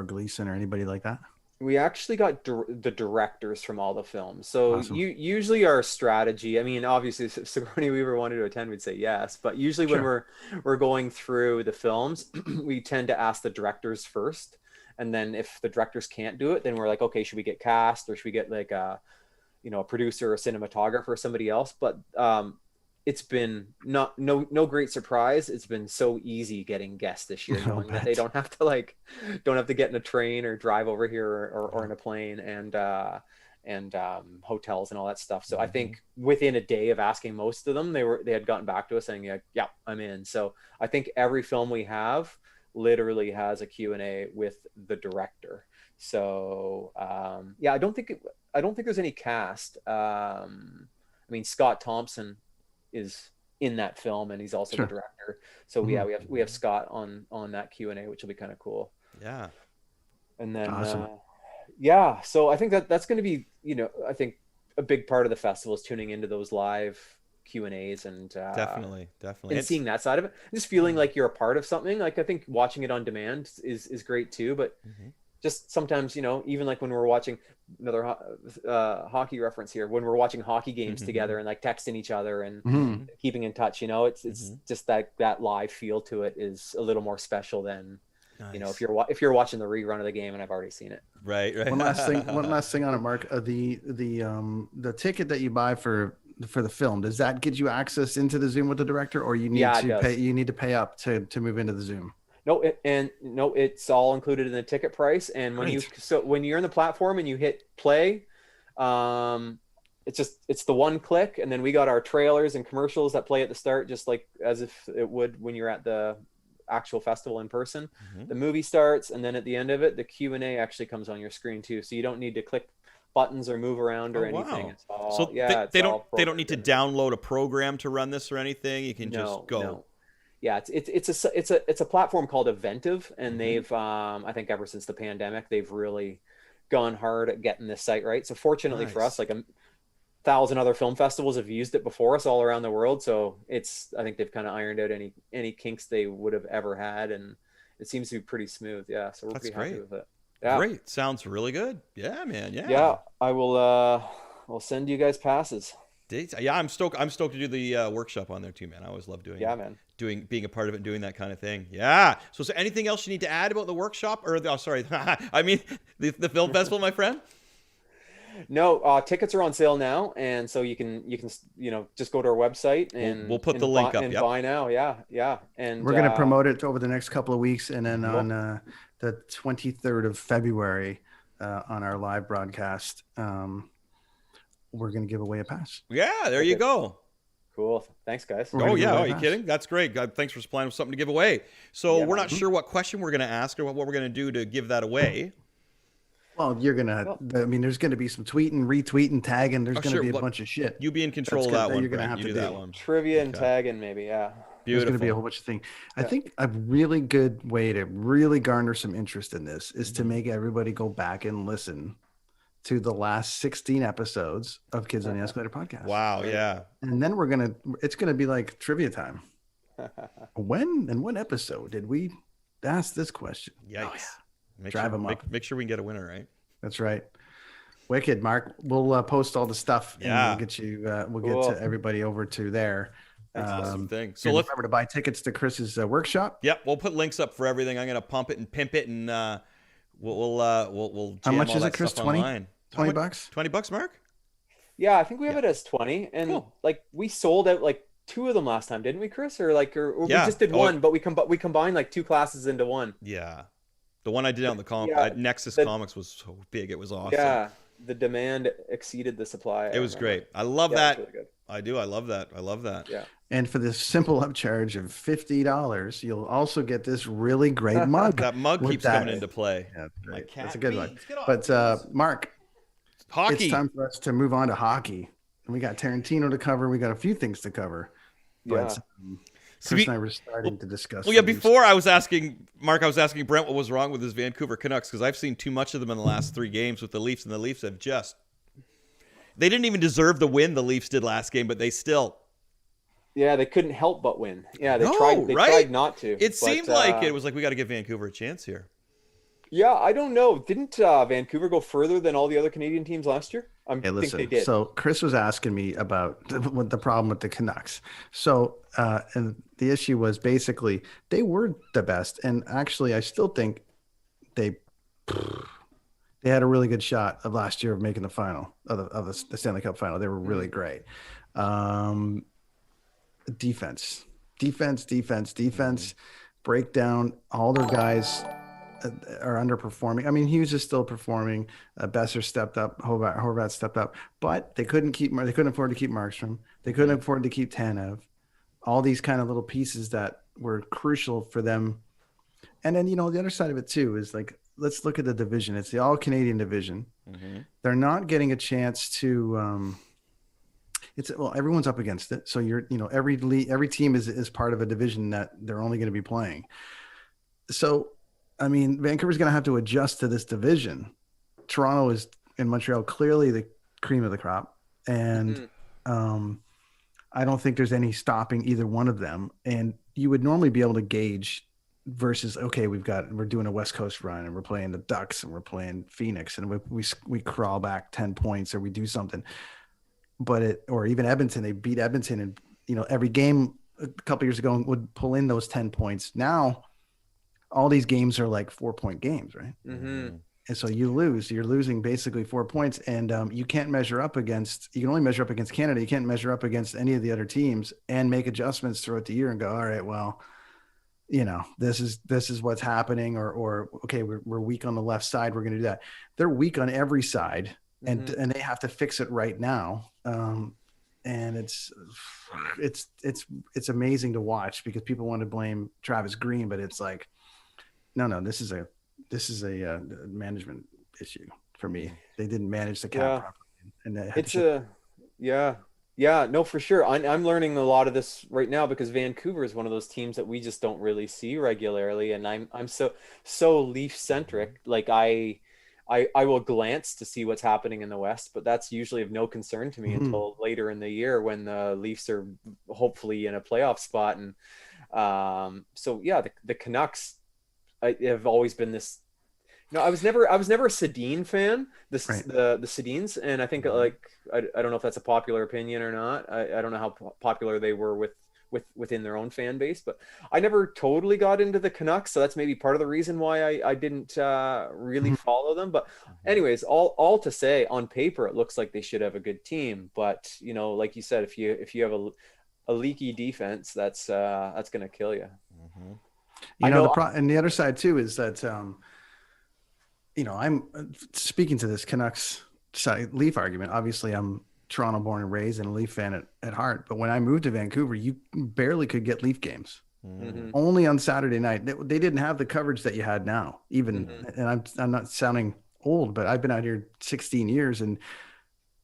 Gleason or anybody like that? We actually got the directors from all the films. So usually our strategy, I mean, obviously if Sigourney Weaver wanted to attend, we'd say yes. But usually when we're going through the films, we tend to ask the directors first. And then if the directors can't do it, then we're like, okay, should we get cast, or should we get like a producer or cinematographer or somebody else? But it's been no great surprise. It's been so easy getting guests this year, knowing that they don't have to get in a train or drive over here or in a plane and hotels and all that stuff. So I think within a day of asking most of them, they had gotten back to us saying, yeah, I'm in. So I think every film we have literally has a Q&A with the director. So I don't think there's any cast. I mean, Scott Thompson is in that film, and he's also the director. So we have Scott on that Q&A, which will be kind of cool. Yeah. And then so I think that's going to be I think a big part of the festival is tuning into those live Q&As and definitely and seeing that side of it, just feeling like you're a part of something. Like I think watching it on demand is great too, but just sometimes, even like when we're watching another hockey reference here, when we're watching hockey games together and like texting each other and keeping in touch, it's just that live feel to it is a little more special than, if you're watching the rerun of the game and I've already seen it. Right. One last thing on it, Mark. The ticket that you buy for the film, does that get you access into the Zoom with the director, or you need to pay? You need to pay up to move into the Zoom. No, it's all included in the ticket price. And when you're in the platform and you hit play, it's the one click, and then we got our trailers and commercials that play at the start, just like as if it would when you're at the actual festival in person. The movie starts, and then at the end of it, the Q&A actually comes on your screen too. So you don't need to click buttons or move around or anything. Wow. It's all, they don't need to download a program to run this or anything. You can just go. No. Yeah, it's a platform called Eventive, and they've I think ever since the pandemic, they've really gone hard at getting this site right. So fortunately for us, like 1,000 other film festivals have used it before us all around the world. So I think they've kind of ironed out any kinks they would have ever had, and it seems to be pretty smooth. Yeah, so we're pretty happy with it. Yeah. Great. Sounds really good. Yeah, man. Yeah. Yeah, I will. I'll send you guys passes. Dates. Yeah, I'm stoked. I'm stoked to do the workshop on there too, man. I always love doing. Yeah, man. Being a part of it, and doing that kind of thing. Yeah. So, is there anything else you need to add about the workshop, or sorry, I mean the film festival, my friend? No, tickets are on sale now, and so you can just go to our website and we'll put the link up and buy now. Yeah. And we're gonna promote it over the next couple of weeks, and then on the 23rd of February on our live broadcast, we're gonna give away a pass. Yeah, there you go. Cool. Thanks, guys. Oh yeah, are you kidding? That's great. God, thanks for supplying us something to give away. So we're not sure what question we're gonna ask or what we're gonna do to give that away. Well, you're gonna. I mean, there's gonna be some tweeting, retweeting, tagging. There's gonna be a bunch of shit. You be in control of that one. You're gonna have to do that one. Trivia and tagging, maybe. Yeah. Beautiful. There's gonna be a whole bunch of things. I think a really good way to really garner some interest in this is to make everybody go back and listen to the last 16 episodes of Kids on the Escalator podcast. Wow. Yeah. And then it's gonna be like trivia time. In what episode did we ask this question? Yikes. Oh, yeah. Drive them up. Make sure we can get a winner, right? That's right. Wicked, Mark. We'll post all the stuff. Yeah. And we'll get you. We'll get to everybody over to there. Awesome thing. So let's remember to buy tickets to Chris's workshop. Yep, we'll put links up for everything. I'm gonna pump it and pimp it, and we'll jam how much all is that it, Chris? stuff 20? online. $20? $20, Mark? Yeah, I think we have it as 20, and cool. like we sold out like 2 of them last time, didn't we, Chris? Or we just did one, but we combined like 2 classes into one. Yeah, the one I did on the at Nexus Comics was so big, it was awesome. Yeah, the demand exceeded the supply. It was great. I love that. Really good. I do. I love that. Yeah. And for this simple upcharge of $50, you'll also get this really great mug. That mug keeps coming into play. Yeah, that's a good one. But Mark, hockey. It's time for us to move on to hockey. And we got Tarantino to cover. We got a few things to cover. But Chris and I were starting to discuss. Well, yeah, before I was asking Brent what was wrong with his Vancouver Canucks, because I've seen too much of them in the last 3 games with the Leafs, and the Leafs have they didn't even deserve the win the Leafs did last game, but they still. Yeah, they couldn't help but win. Yeah, they tried not to. It seemed like it was like we got to give Vancouver a chance here. Yeah, I don't know. Didn't Vancouver go further than all the other Canadian teams last year? I think they did. So Chris was asking me about the problem with the Canucks. So and the issue was basically they were the best, and actually I still think they had a really good shot of last year of making the final of the Stanley Cup final. They were really great. Defense, break down. All their guys are underperforming. I mean, Hughes is still performing. Besser stepped up. Horvat stepped up, but they couldn't afford to keep Markstrom. They couldn't afford to keep Tanev. All these kind of little pieces that were crucial for them. And then, the other side of it too is like, let's look at the division. It's the all Canadian division. Mm-hmm. They're not getting a chance to, everyone's up against it. So every team is part of a division that they're only going to be playing. So, I mean, Vancouver's going to have to adjust to this division. Toronto and Montreal clearly the cream of the crop, and I don't think there's any stopping either one of them. And you would normally be able to gauge versus, okay, we're doing a West Coast run and we're playing the Ducks and we're playing Phoenix and we crawl back 10 points or we do something. Or even Edmonton, they beat Edmonton, and every game a couple years ago would pull in those 10 points. Now all these games are like 4-point games, right? Mm-hmm. And so you're losing basically 4 points, and you can only measure up against Canada. You can't measure up against any of the other teams and make adjustments throughout the year and go, all right, well, this is what's happening, or okay, we're weak on the left side. We're going to do that. They're weak on every side, and they have to fix it right now. And it's amazing to watch because people want to blame Travis Green, but it's like, no, this is a management issue for me. They didn't manage the cap properly, and no, for sure. I'm learning a lot of this right now because Vancouver is one of those teams that we just don't really see regularly, and I'm so Leaf centric. Like I I will glance to see what's happening in the West, but that's usually of no concern to me until later in the year when the Leafs are hopefully in a playoff spot. And so yeah, the Canucks have always been this. No, I was never a Sedin fan. The Sedins, and I think like I don't know if that's a popular opinion or not. I don't know how popular they were within their own fan base, but I never totally got into the Canucks, so that's maybe part of the reason why I didn't really follow them. But anyways, all to say, on paper it looks like they should have a good team, but you know, like you said, if you have a leaky defense, that's going to kill you. You know, and the other side too is that you know, I'm speaking to this Canucks side Leaf argument. Obviously, I'm Toronto born and raised and a Leaf fan at heart. But when I moved to Vancouver, you barely could get Leaf games. Only on Saturday night. They didn't have the coverage that you had now. Even, and I'm not sounding old, but I've been out here 16 years, and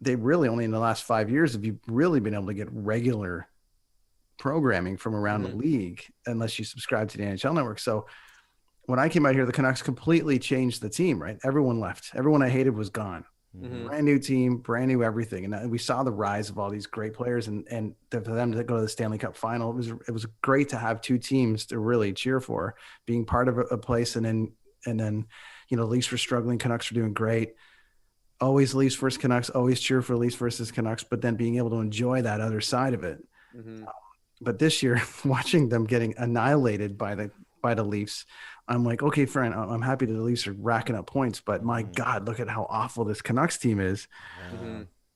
they really only in the last 5 years have you really been able to get regular programming from around the league, unless you subscribe to the NHL Network. So when I came out here, the Canucks completely changed the team, right? Everyone left. Everyone I hated was gone. Brand new team, brand new everything. And we saw the rise of all these great players, and for them to go to the Stanley Cup final, it was great to have two teams to really cheer for, being part of a place. And then, you know, Leafs were struggling. Canucks were doing great. Always Leafs versus Canucks, always cheer for Leafs versus Canucks, but then being able to enjoy that other side of it. But this year, watching them getting annihilated by the Leafs, I'm like, okay, friend, I'm happy that the Leafs are racking up points, but my God, look at how awful this Canucks team is.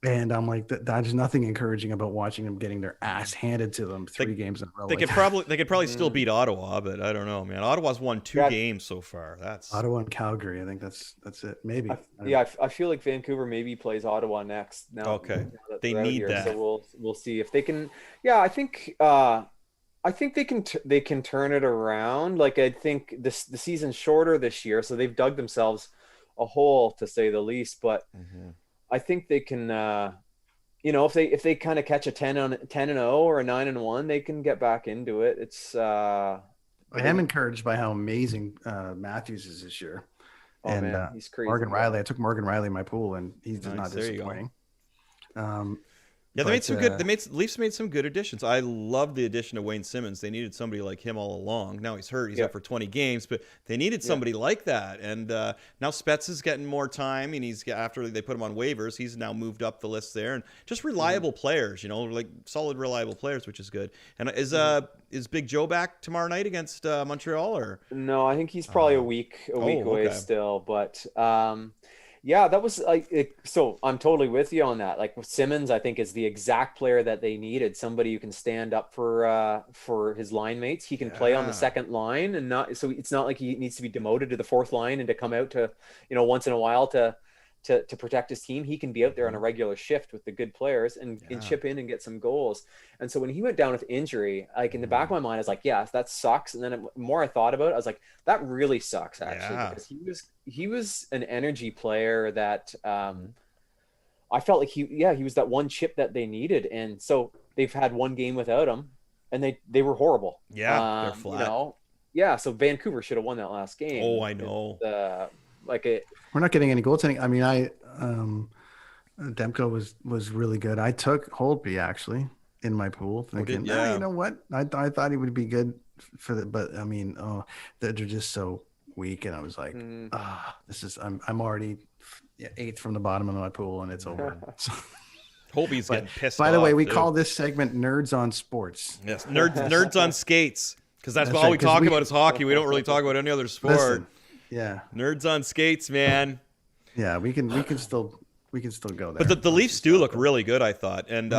And I'm like, there's nothing encouraging about watching them getting their ass handed to them three games in a row. They could probably still beat Ottawa, but I don't know, man. Ottawa's won 2 games so far. That's Ottawa and Calgary. I think that's it. Maybe. I feel like Vancouver maybe plays Ottawa next. Now, okay, now they need that. So we'll see if they can. Yeah, I think they can turn it around. Like, I think the season's shorter this year, so they've dug themselves a hole, to say the least. But I think they can, you know, if they kind of catch a 10-0 or a 9-1, they can get back into it. It's I am encouraged by how amazing Matthews is this year. And man, he's crazy. Morgan Riley. I took Morgan Riley in my pool, and he's not disappointing. Yeah, they made some good. Leafs made some good additions. I love the addition of Wayne Simmons. They needed somebody like him all along. Now he's hurt. He's out for 20 games, but they needed somebody like that. And now Spets is getting more time, and after they put him on waivers, he's now moved up the list there. And just reliable players, you know, like solid, reliable players, which is good. And is Big Joe back tomorrow night against Montreal, or no? I think he's probably a week away still, but. Yeah, that was so I'm totally with you on that. Like with Simmons, I think is the exact player that they needed. Somebody who can stand up for his line mates. He can play on the second line, and it's not like he needs to be demoted to the fourth line and to come out to, you know, once in a while to protect his team. He can be out there on a regular shift with the good players and chip in and get some goals. And so when he went down with injury, like in the back of my mind, I was like, yeah, that sucks. And then the more I thought about it, I was like, that really sucks actually, because he was an energy player that I felt like he was that one chip that they needed. And so they've had one game without him, and they were horrible. They're flat. You know? So Vancouver should have won that last game. Oh, I know. We're not getting any goaltending. I mean, Demko was really good. I took Holtby actually in my pool, thinking, you know what? I thought he would be good but I mean, they're just so weak, and I was like, I'm already 8th from the bottom of my pool, and it's over. Holtby's getting pissed off. By the way, we call this segment "Nerds on Sports." Yes, nerds on skates, because that's all we talk about is hockey. We don't really talk about any other sport. Listen, yeah, nerds on skates, man. Yeah, we can still go there. But the Leafs do look really good, I thought. And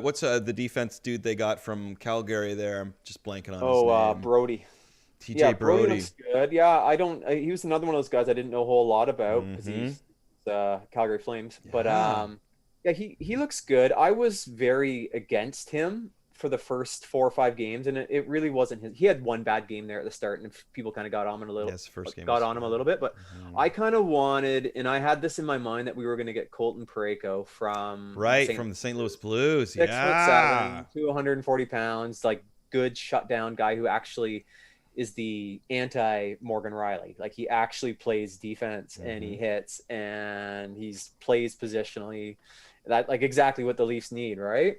what's the defense dude they got from Calgary there? I'm just blanking on his name. Brody. TJ Brody. Looks good. Yeah, he was another one of those guys I didn't know a whole lot about because he's Calgary Flames. But he looks good. I was very against him for the first 4 or 5 games, and it really wasn't his. He had one bad game there at the start, and people kind of got on him a little. Yes, first game got on him a little bit, but I kind of wanted, and I had this in my mind, that we were going to get Colton Parayko from the St. Louis Blues. 6'7", 240 pounds, like good shutdown guy who actually the anti Morgan Riley. Like, he actually plays defense and he hits and he's plays positionally. That, like, exactly what the Leafs need, right?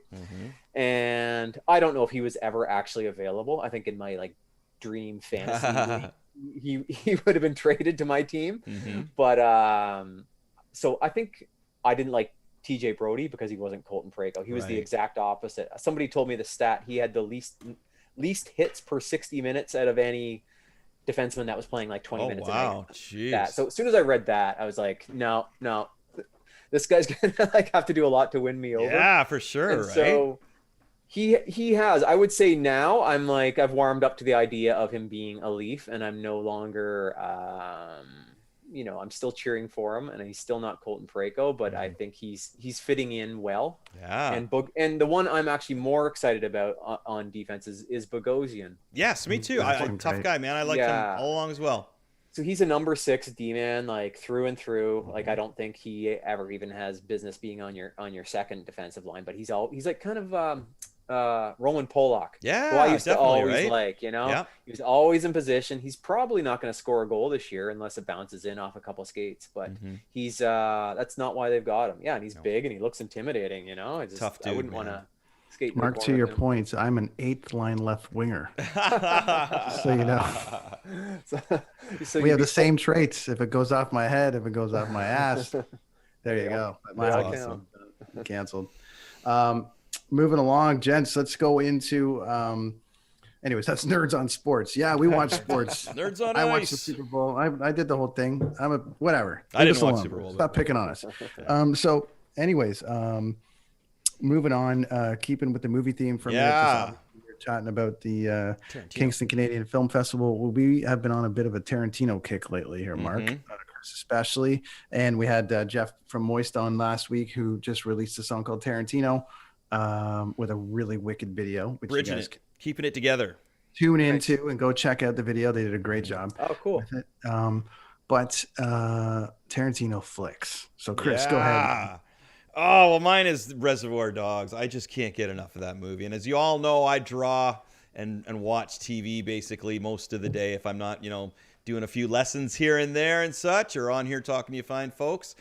And I don't know if he was ever actually available. I think in my like dream fantasy league, he would have been traded to my team. But so I think I didn't like TJ Brody because he wasn't Colton Parayko. He was the exact opposite. Somebody told me the stat, he had the least hits per 60 minutes out of any defenseman that was playing like 20 minutes a night. Jeez. So as soon as I read that, I was like, no, this guy's gonna like have to do a lot to win me over. Yeah, for sure. And so he has. I would say now I'm like, I've warmed up to the idea of him being a Leaf, and I'm no longer I'm still cheering for him, and he's still not Colton Parayko, but I think he's fitting in well. Yeah. And the one I'm actually more excited about on defense is Bogosian. Yes, me too. Tough guy, man. I like him all along as well. So he's a number 6 D-man, like through and through. Like, I don't think he ever even has business being on your second defensive line, but he's like kind of Roman Polak. Yeah, who I used to always right? like, He was always in position. He's probably not going to score a goal this year unless it bounces in off a couple skates, but he's that's not why they've got him. Yeah, and he's big and he looks intimidating, Tough dude, I wouldn't want to skate. Mark, to your points, I'm an 8th line left winger. So you know. So we have the same traits. If it goes off my head, if it goes off my ass, there you go. Awesome. Canceled. Moving along, gents, let's go into anyways, that's Nerds on Sports. Yeah, we watch sports. Nerds on I Ice. watched the Super Bowl. I did the whole thing. Whatever. I didn't watch Super Bowl. Stop picking on us. So anyways, moving on, keeping with the movie theme for a minute. We were chatting about the Kingston Canadian Film Festival. Well, we have been on a bit of a Tarantino kick lately here, Mark. Chris especially. And we had Jeff from Moist on last week, who just released a song called Tarantino, with a really wicked video. Which Bridging it, keeping it together. Tune into and go check out the video. They did a great job. Oh, cool. With it. But Tarantino flicks. So Chris, go ahead. Oh, well, mine is Reservoir Dogs. I just can't get enough of that movie. And as you all know, I draw and watch TV basically most of the day if I'm not, doing a few lessons here and there and such, or on here talking to you fine folks.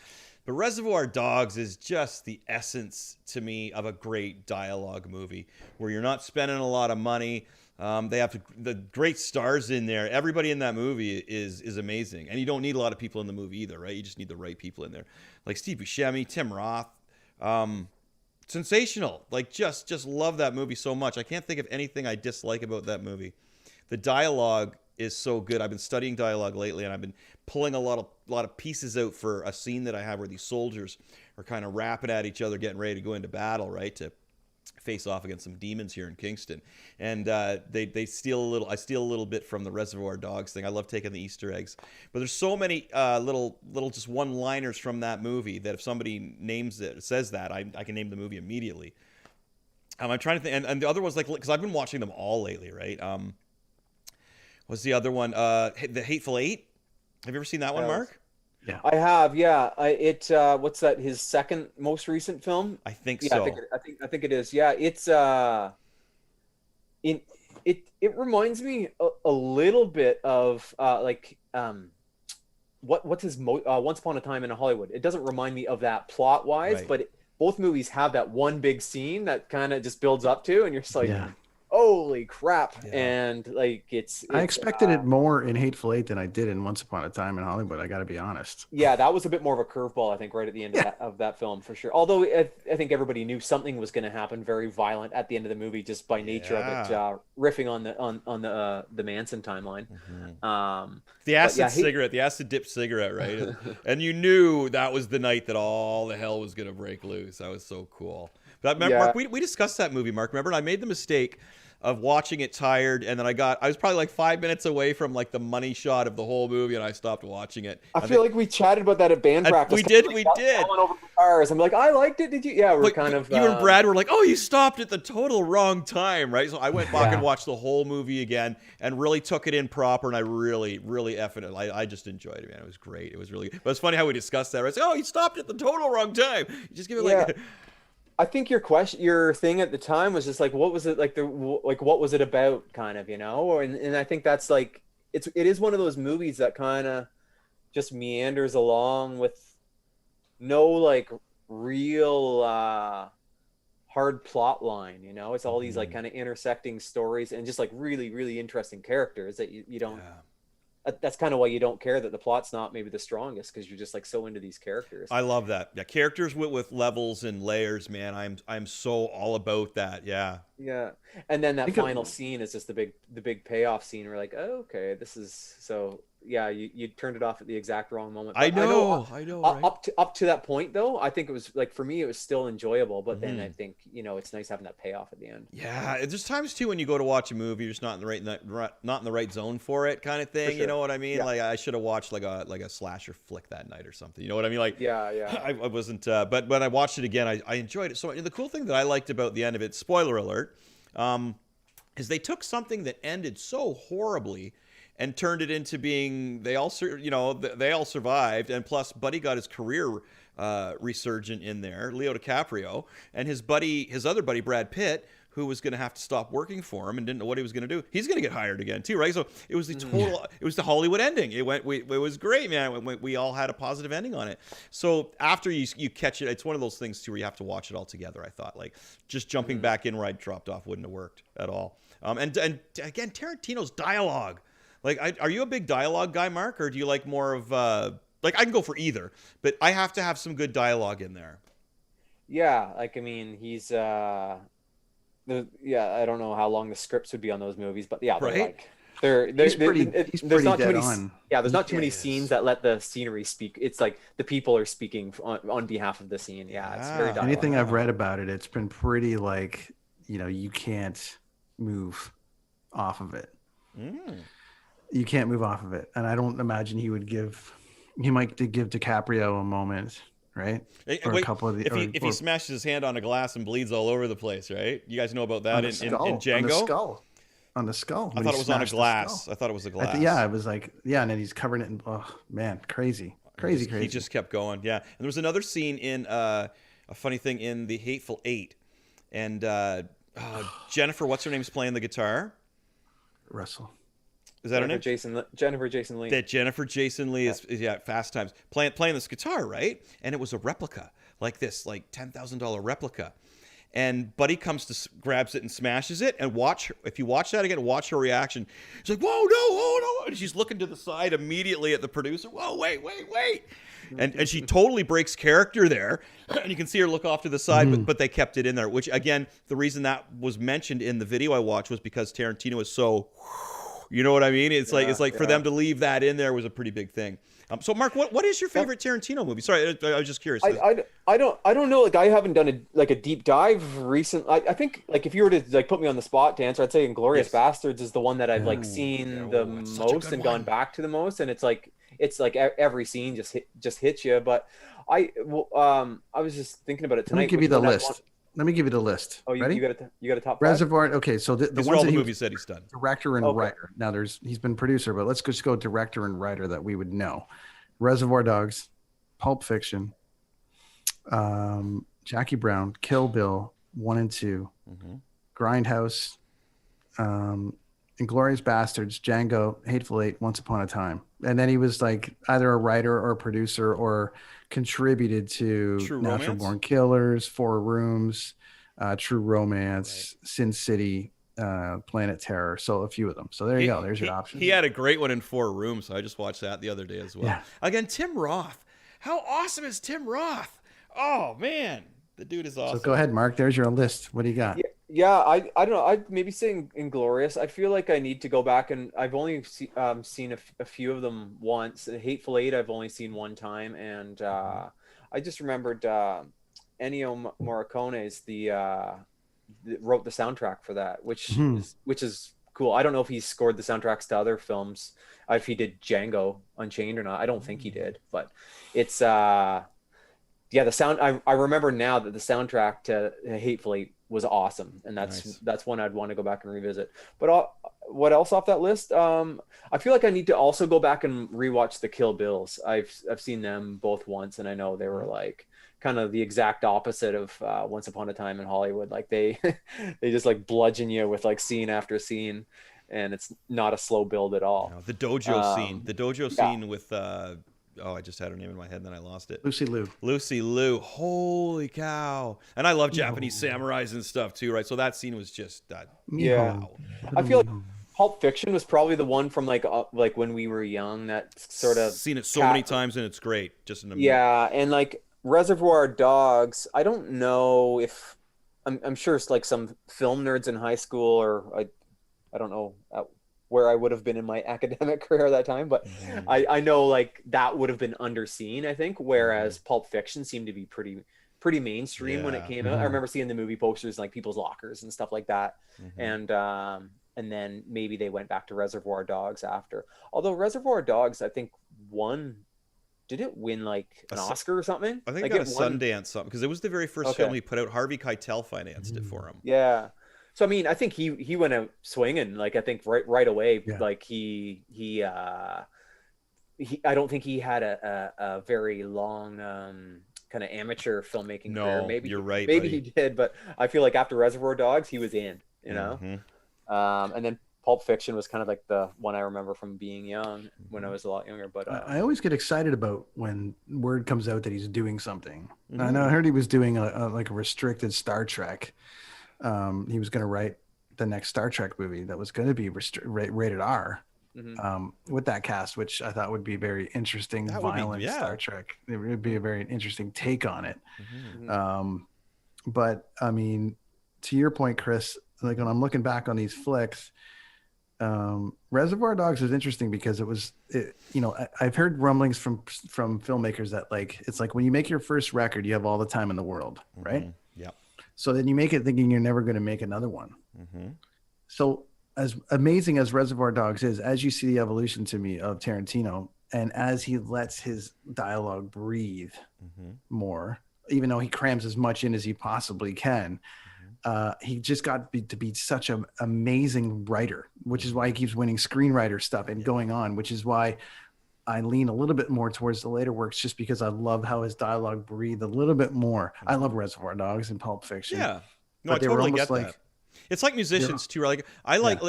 But Reservoir Dogs is just the essence to me of a great dialogue movie where you're not spending a lot of money. They have the great stars in there. Everybody in that movie is amazing. And you don't need a lot of people in the movie either, right? You just need the right people in there. Like Steve Buscemi, Tim Roth. Sensational. Like just love that movie so much. I can't think of anything I dislike about that movie. The dialogue is so good. I've been studying dialogue lately, and I've been pulling a lot of pieces out for a scene that I have where these soldiers are kind of rapping at each other, getting ready to go into battle, right, to face off against some demons here in Kingston. And they steal a little. I steal a little bit from the Reservoir Dogs thing. I love taking the Easter eggs, but there's so many little just one-liners from that movie that if somebody says that, I can name the movie immediately. I'm trying to think, and the other ones, like, because I've been watching them all lately, right? What's the other one? The Hateful Eight. Have you ever seen that one, Mark? Yeah, I have. Yeah, what's that? His second most recent film? I think so. I think it is. Yeah, it's it reminds me a little bit of what's his Once Upon a Time in Hollywood. It doesn't remind me of that plot wise, right. But both movies have that one big scene that kind of just builds up to, and you're just like, holy crap. Yeah. And like it's I expected it more in Hateful Eight than I did in Once Upon a Time in Hollywood. I got to be honest. Yeah, that was a bit more of a curveball, I think, right at the end of that film, for sure. Although I think everybody knew something was going to happen very violent at the end of the movie, just by nature of it, riffing on the Manson timeline. The acid cigarette, the acid dip cigarette, right? And you knew that was the night that all the hell was going to break loose. That was so cool. But Mark, we discussed that movie, Mark. Remember, I made the mistake of watching it tired, and then I was probably like 5 minutes away from like the money shot of the whole movie, and I stopped watching it. I feel like we chatted about that at band practice. We did. Over the cars. I'm like, I liked it. Did you? Yeah, we're kind of. You and Brad were like, oh, you stopped at the total wrong time, right? So I went back and watched the whole movie again, and really took it in proper, and I really, really effing it. I just enjoyed it, man. It was great. It was really good. But it's funny how we discussed that, right? It's like, oh, you stopped at the total wrong time. You just give it like. I think your thing at the time was just like, what was it like what was it about, kind of, and I think that's like, it is one of those movies that kind of just meanders along with no like real hard plot line. It's all these like kind of intersecting stories and just like really, really interesting characters that you don't. Yeah. That's kind of why you don't care that the plot's not maybe the strongest, because you're just like so into these characters. I love that. Yeah, characters with levels and layers, man. I'm so all about that. Yeah. Yeah. And then that final scene is just the big payoff scene. We're like, oh, okay, this is so. Yeah, you turned it off at the exact wrong moment. I know. Right? Up to that point, though, I think it was like, for me, it was still enjoyable. But then I think it's nice having that payoff at the end. Yeah, there's times too when you go to watch a movie, you're just not in the right zone for it, kind of thing. Sure. You know what I mean? Yeah. Like I should have watched like a slasher flick that night or something. You know what I mean? Like yeah. I wasn't. But when I watched it again, I enjoyed it. So the cool thing that I liked about the end of it, spoiler alert, is they took something that ended so horribly and turned it into being they all survived, and plus Buddy got his career resurgent in there, Leo DiCaprio, and his other buddy Brad Pitt, who was going to have to stop working for him and didn't know what he was going to do. He's going to get hired again too, right? So it was it was the Hollywood ending. It was great, man. We all had a positive ending on it. So after you catch it, it's one of those things too where you have to watch it all together. I thought like just jumping back in where I dropped off wouldn't have worked at all. And again, Tarantino's dialogue. Like, are you a big dialogue guy, Mark, or do you like more of like I can go for either, but I have to have some good dialogue in there. Yeah, like I mean, he's I don't know how long the scripts would be on those movies, but yeah, he's pretty dead on. Yeah, there's not too many scenes that let the scenery speak. It's like the people are speaking on behalf of the scene. Yeah, it's very dialogue. Anything I've read about it, it's been pretty like, you can't move off of it. You can't move off of it. And I don't imagine he might give DiCaprio a moment, right? Or a couple of if he smashes his hand on a glass and bleeds all over the place, right? You guys know about that in Django? On the skull. I thought it was on a glass. I thought it was a glass. It was like, and then he's covering it in, oh man, crazy. He just kept going. Yeah. And there was another scene in a funny thing in The Hateful Eight. And Jennifer, what's her name, is playing the guitar? Russell. Is that her name? Jennifer Jason Leigh. That Jennifer Jason Leigh is Fast Times playing this guitar, right? And it was a replica, like this, like $10,000 replica. And Buddy grabs it and smashes it. And if you watch that again, watch her reaction. She's like, "Whoa, no, oh no!" And she's looking to the side immediately at the producer. "Whoa, wait!" And she totally breaks character there. And you can see her look off to the side, but they kept it in there. Which again, the reason that was mentioned in the video I watched was because Tarantino is so. You know what I mean? It's like for them to leave that in there was a pretty big thing. So Mark, what is your favorite Tarantino movie? Sorry, I was just curious. I don't know. Like I haven't done a deep dive recently. I think like if you were to like put me on the spot to answer, I'd say Inglourious Bastards is the one that I've like seen the most and gone back to the most. And it's like every scene just hits you. But I was just thinking about it tonight. Let me give you the list. Let me give you the list. Oh, you got a top 5? Reservoir. Okay, so the ones all the movies that he's done. Director and writer. Now he's been producer, but let's just go director and writer that we would know. Reservoir Dogs, Pulp Fiction, Jackie Brown, Kill Bill 1 and 2, Grindhouse, Inglourious Bastards, Django, Hateful Eight, Once Upon a Time. And then he was like either a writer or a producer or contributed to Natural Born Killers, Four Rooms, True Romance, Sin City, Planet Terror. So a few of them. So there you go. There's your option. He had a great one in 4 Rooms. So I just watched that the other day as well. Yeah. Again, Tim Roth. How awesome is Tim Roth? Oh, man. The dude is awesome. So go ahead, Mark. There's your list. What do you got? Yeah, I don't know. I'd maybe say Inglourious. I feel like I need to go back, and I've only seen a few of them once. Hateful Eight I've only seen one time, and I just remembered Ennio Morricone is wrote the soundtrack for that, which is cool. I don't know if he scored the soundtracks to other films, if he did Django Unchained or not. I don't think he did, but it's the sound. I remember now that the soundtrack to Hateful Eight was awesome, and that's one I'd want to go back and revisit. But what else off that list? I feel like I need to also go back and rewatch the Kill Bills. I've seen them both once, and I know they were like kind of the exact opposite of Once Upon a Time in Hollywood. Like they they just like bludgeon you with like scene after scene, and it's not a slow build at all. The dojo scene with I just had her name in my head, then I lost it. Lucy Liu. Holy cow! And I love Japanese samurais and stuff too, right? So that scene was just that. Wow. I feel like Pulp Fiction was probably the one from like when we were young that sort of seen it so many times, and it's great. Just and like Reservoir Dogs. I don't know if I'm sure it's like some film nerds in high school, or I don't know where I would have been in my academic career at that time, but I know like that would have been underseen, I think, whereas Pulp Fiction seemed to be pretty mainstream when it came out. I remember seeing the movie posters in like people's lockers and stuff like that. And then maybe they went back to Reservoir Dogs after. Although Reservoir Dogs, I think did it win like an Oscar or something? I think it got a Sundance something, because it was the very first film he put out. Harvey Keitel financed it for him. Yeah. So I mean, I think he went out swinging. Like I think right away, like he I don't think he had a very long kind of amateur filmmaking career. Maybe you're right. Maybe buddy. He did, but I feel like after Reservoir Dogs, he was in. You know, and then Pulp Fiction was kind of like the one I remember from being young when I was a lot younger. But I always get excited about when word comes out that he's doing something. I heard he was doing a restricted Star Trek. He was going to write the next Star Trek movie that was going to be rated R with that cast, which I thought would be very interesting, violent Star Trek. It would be a very interesting take on it. But I mean, to your point, Chris, like when I'm looking back on these flicks, Reservoir Dogs is interesting because I've heard rumblings from filmmakers that like, it's like when you make your first record, you have all the time in the world, right? So then you make it thinking you're never going to make another one. So as amazing as Reservoir Dogs is, as you see the evolution to me of Tarantino, and as he lets his dialogue breathe more, even though he crams as much in as he possibly can, he just got to be such an amazing writer, which is why he keeps winning screenwriter stuff and going on, which is why I lean a little bit more towards the later works, just because I love how his dialogue breathed a little bit more. I love Reservoir Dogs and Pulp Fiction. Yeah, no, I totally get that. It's like musicians too. Like I like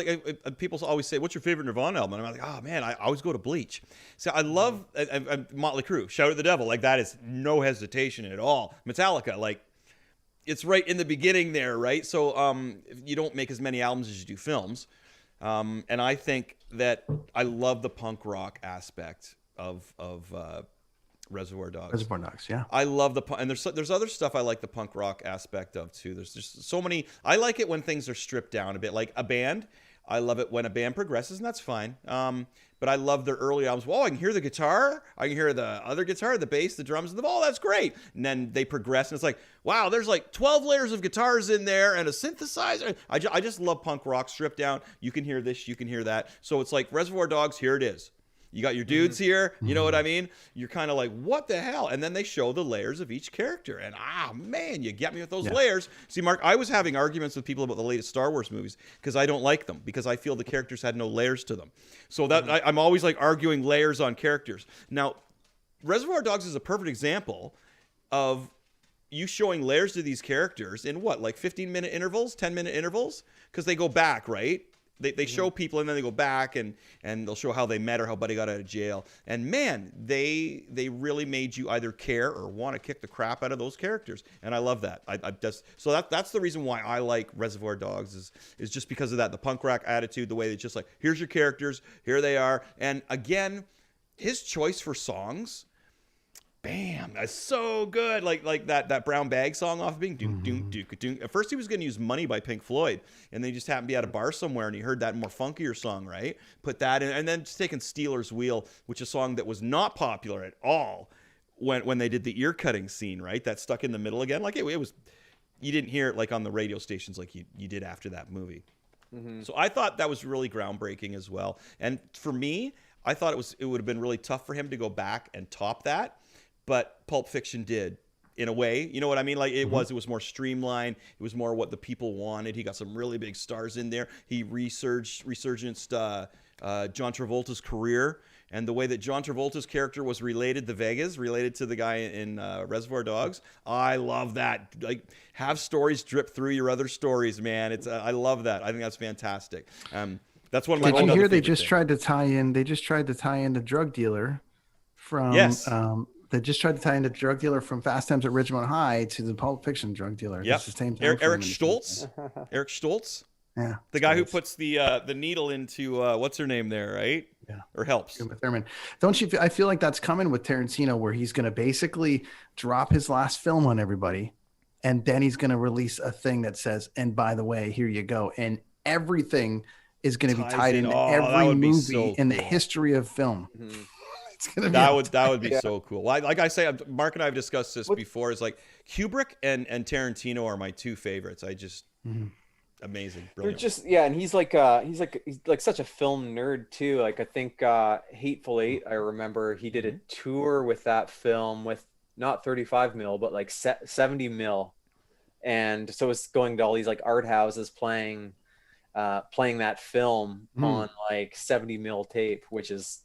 people always say, "What's your favorite Nirvana album?" And I'm like, "Oh man, I always go to Bleach." So I love Motley Crue, Shout at the Devil. Like that is no hesitation at all. Metallica, like it's right in the beginning there, right? So you don't make as many albums as you do films. And I think that I love the punk rock aspect of Reservoir Dogs. Reservoir Dogs, yeah. I love and there's other stuff I like the punk rock aspect of too. There's just so many. I like it when things are stripped down a bit, like a band. I love it when a band progresses, and that's fine. But I love their early albums. Well, I can hear the guitar, I can hear the other guitar, the bass, the drums, and that's great. And then they progress, and it's like, wow, there's like 12 layers of guitars in there and a synthesizer. I just love punk rock stripped down. You can hear this, you can hear that. So it's like Reservoir Dogs, here it is. You got your dudes here, you know what I mean? You're kind of like, what the hell? And then they show the layers of each character. And man, you get me with those layers. See, Mark, I was having arguments with people about the latest Star Wars movies because I don't like them, because I feel the characters had no layers to them. So that I'm always like arguing layers on characters. Now, Reservoir Dogs is a perfect example of you showing layers to these characters in what, like 15-minute intervals, 10-minute intervals? Because they go back, right? They show people, and then they go back and they'll show how they met or how Buddy got out of jail. And man, they really made you either care or want to kick the crap out of those characters. And I love that. That's the reason why I like Reservoir Dogs is just because of that. The punk rock attitude, the way they just like, here's your characters, here they are. And again, his choice for songs, bam, that's so good. Like that Brown Bag song off of being doom doom doom doom. At first he was going to use Money by Pink Floyd, and they just happened to be at a bar somewhere and he heard that more funkier song, right? Put that in, and then just taking Steeler's Wheel, which is a song that was not popular at all when they did the ear cutting scene, right? That stuck in the middle again. Like it was, you didn't hear it like on the radio stations like you did after that movie. So I thought that was really groundbreaking as well. And for me, I thought it would have been really tough for him to go back and top that. But Pulp Fiction did, in a way. You know what I mean? Like it was more streamlined. It was more what the people wanted. He got some really big stars in there. He resurgenced John Travolta's career. and the way that John Travolta's character was related to the guy in Reservoir Dogs. I love that. Like, have stories drip through your other stories, man. It's I love that. I think that's fantastic. That's one of my. Did you hear they just tried to tie in? They just tried to tie in the drug dealer from. Yes. They just tried to tie in the drug dealer from Fast Times at Ridgemont High to the Pulp Fiction drug dealer. Yep. The same Eric Stoltz. Eric Stoltz. Yeah. The guy who puts the needle into what's her name there, right? Yeah. Or helps. Uma Thurman. Don't you? I feel like that's coming with Tarantino, where he's going to basically drop his last film on everybody, and then he's going to release a thing that says, "And by the way, here you go," and everything is going to be tied into every movie in the history of film. Mm-hmm. It's gonna be that would be so cool. Well, like I say, Mark and I have discussed this before. Is like Kubrick and Tarantino are my two favorites. I just amazing, brilliant. They're just and he's like such a film nerd too. Like I think Hateful Eight. I remember he did a tour with that film with not 35 mil, but like 70 mil, and so it's going to all these like art houses playing that film on like 70 mil tape, which is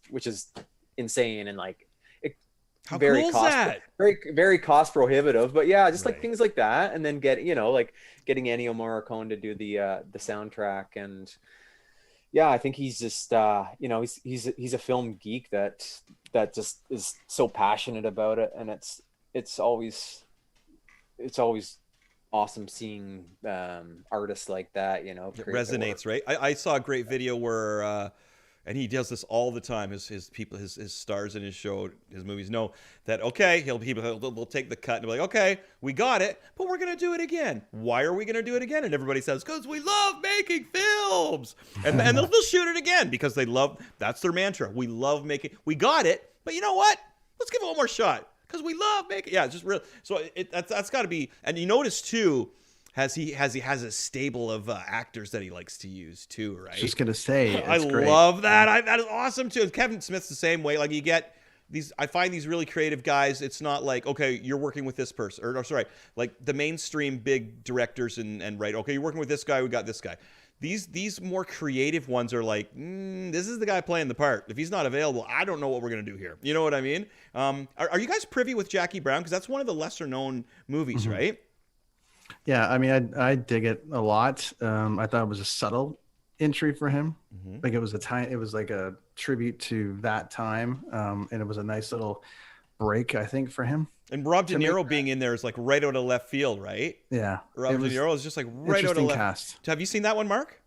insane and like how very cool is that? Very cost prohibitive, but yeah, just like things like that, and then getting Ennio Morricone to do the soundtrack, and yeah, I think he's just he's a film geek that just is so passionate about it, and it's always awesome seeing artists like that, it resonates, right? I saw a great video where and he does this all the time. His people, his stars in his show, his movies know that, okay, he'll take the cut and be like, okay, we got it, but we're going to do it again. Why are we going to do it again? And everybody says, because we love making films. And they'll shoot it again because that's their mantra. We love making, we got it, but you know what? Let's give it one more shot because we love making, yeah, it's just real. So that's got to be, and you notice too, he has a stable of actors that he likes to use too, right? Just gonna say, I love that. That is awesome too. Kevin Smith's the same way. Like you get these, I find these really creative guys. It's not like, okay, you're working with this person, or sorry, like the mainstream big directors and right. Okay, you're working with this guy. We got this guy. These more creative ones are like, this is the guy playing the part. If he's not available, I don't know what we're gonna do here. You know what I mean? Are you guys privy with Jackie Brown? Because that's one of the lesser known movies, right? Yeah, I mean, I dig it a lot. I thought it was a subtle entry for him. Like it was like a tribute to that time, and it was a nice little break, I think, for him. And Rob De Niro being in there is like right out of left field, right? Yeah, Rob De Niro is just like right out of left. Cast. Have you seen that one, Mark?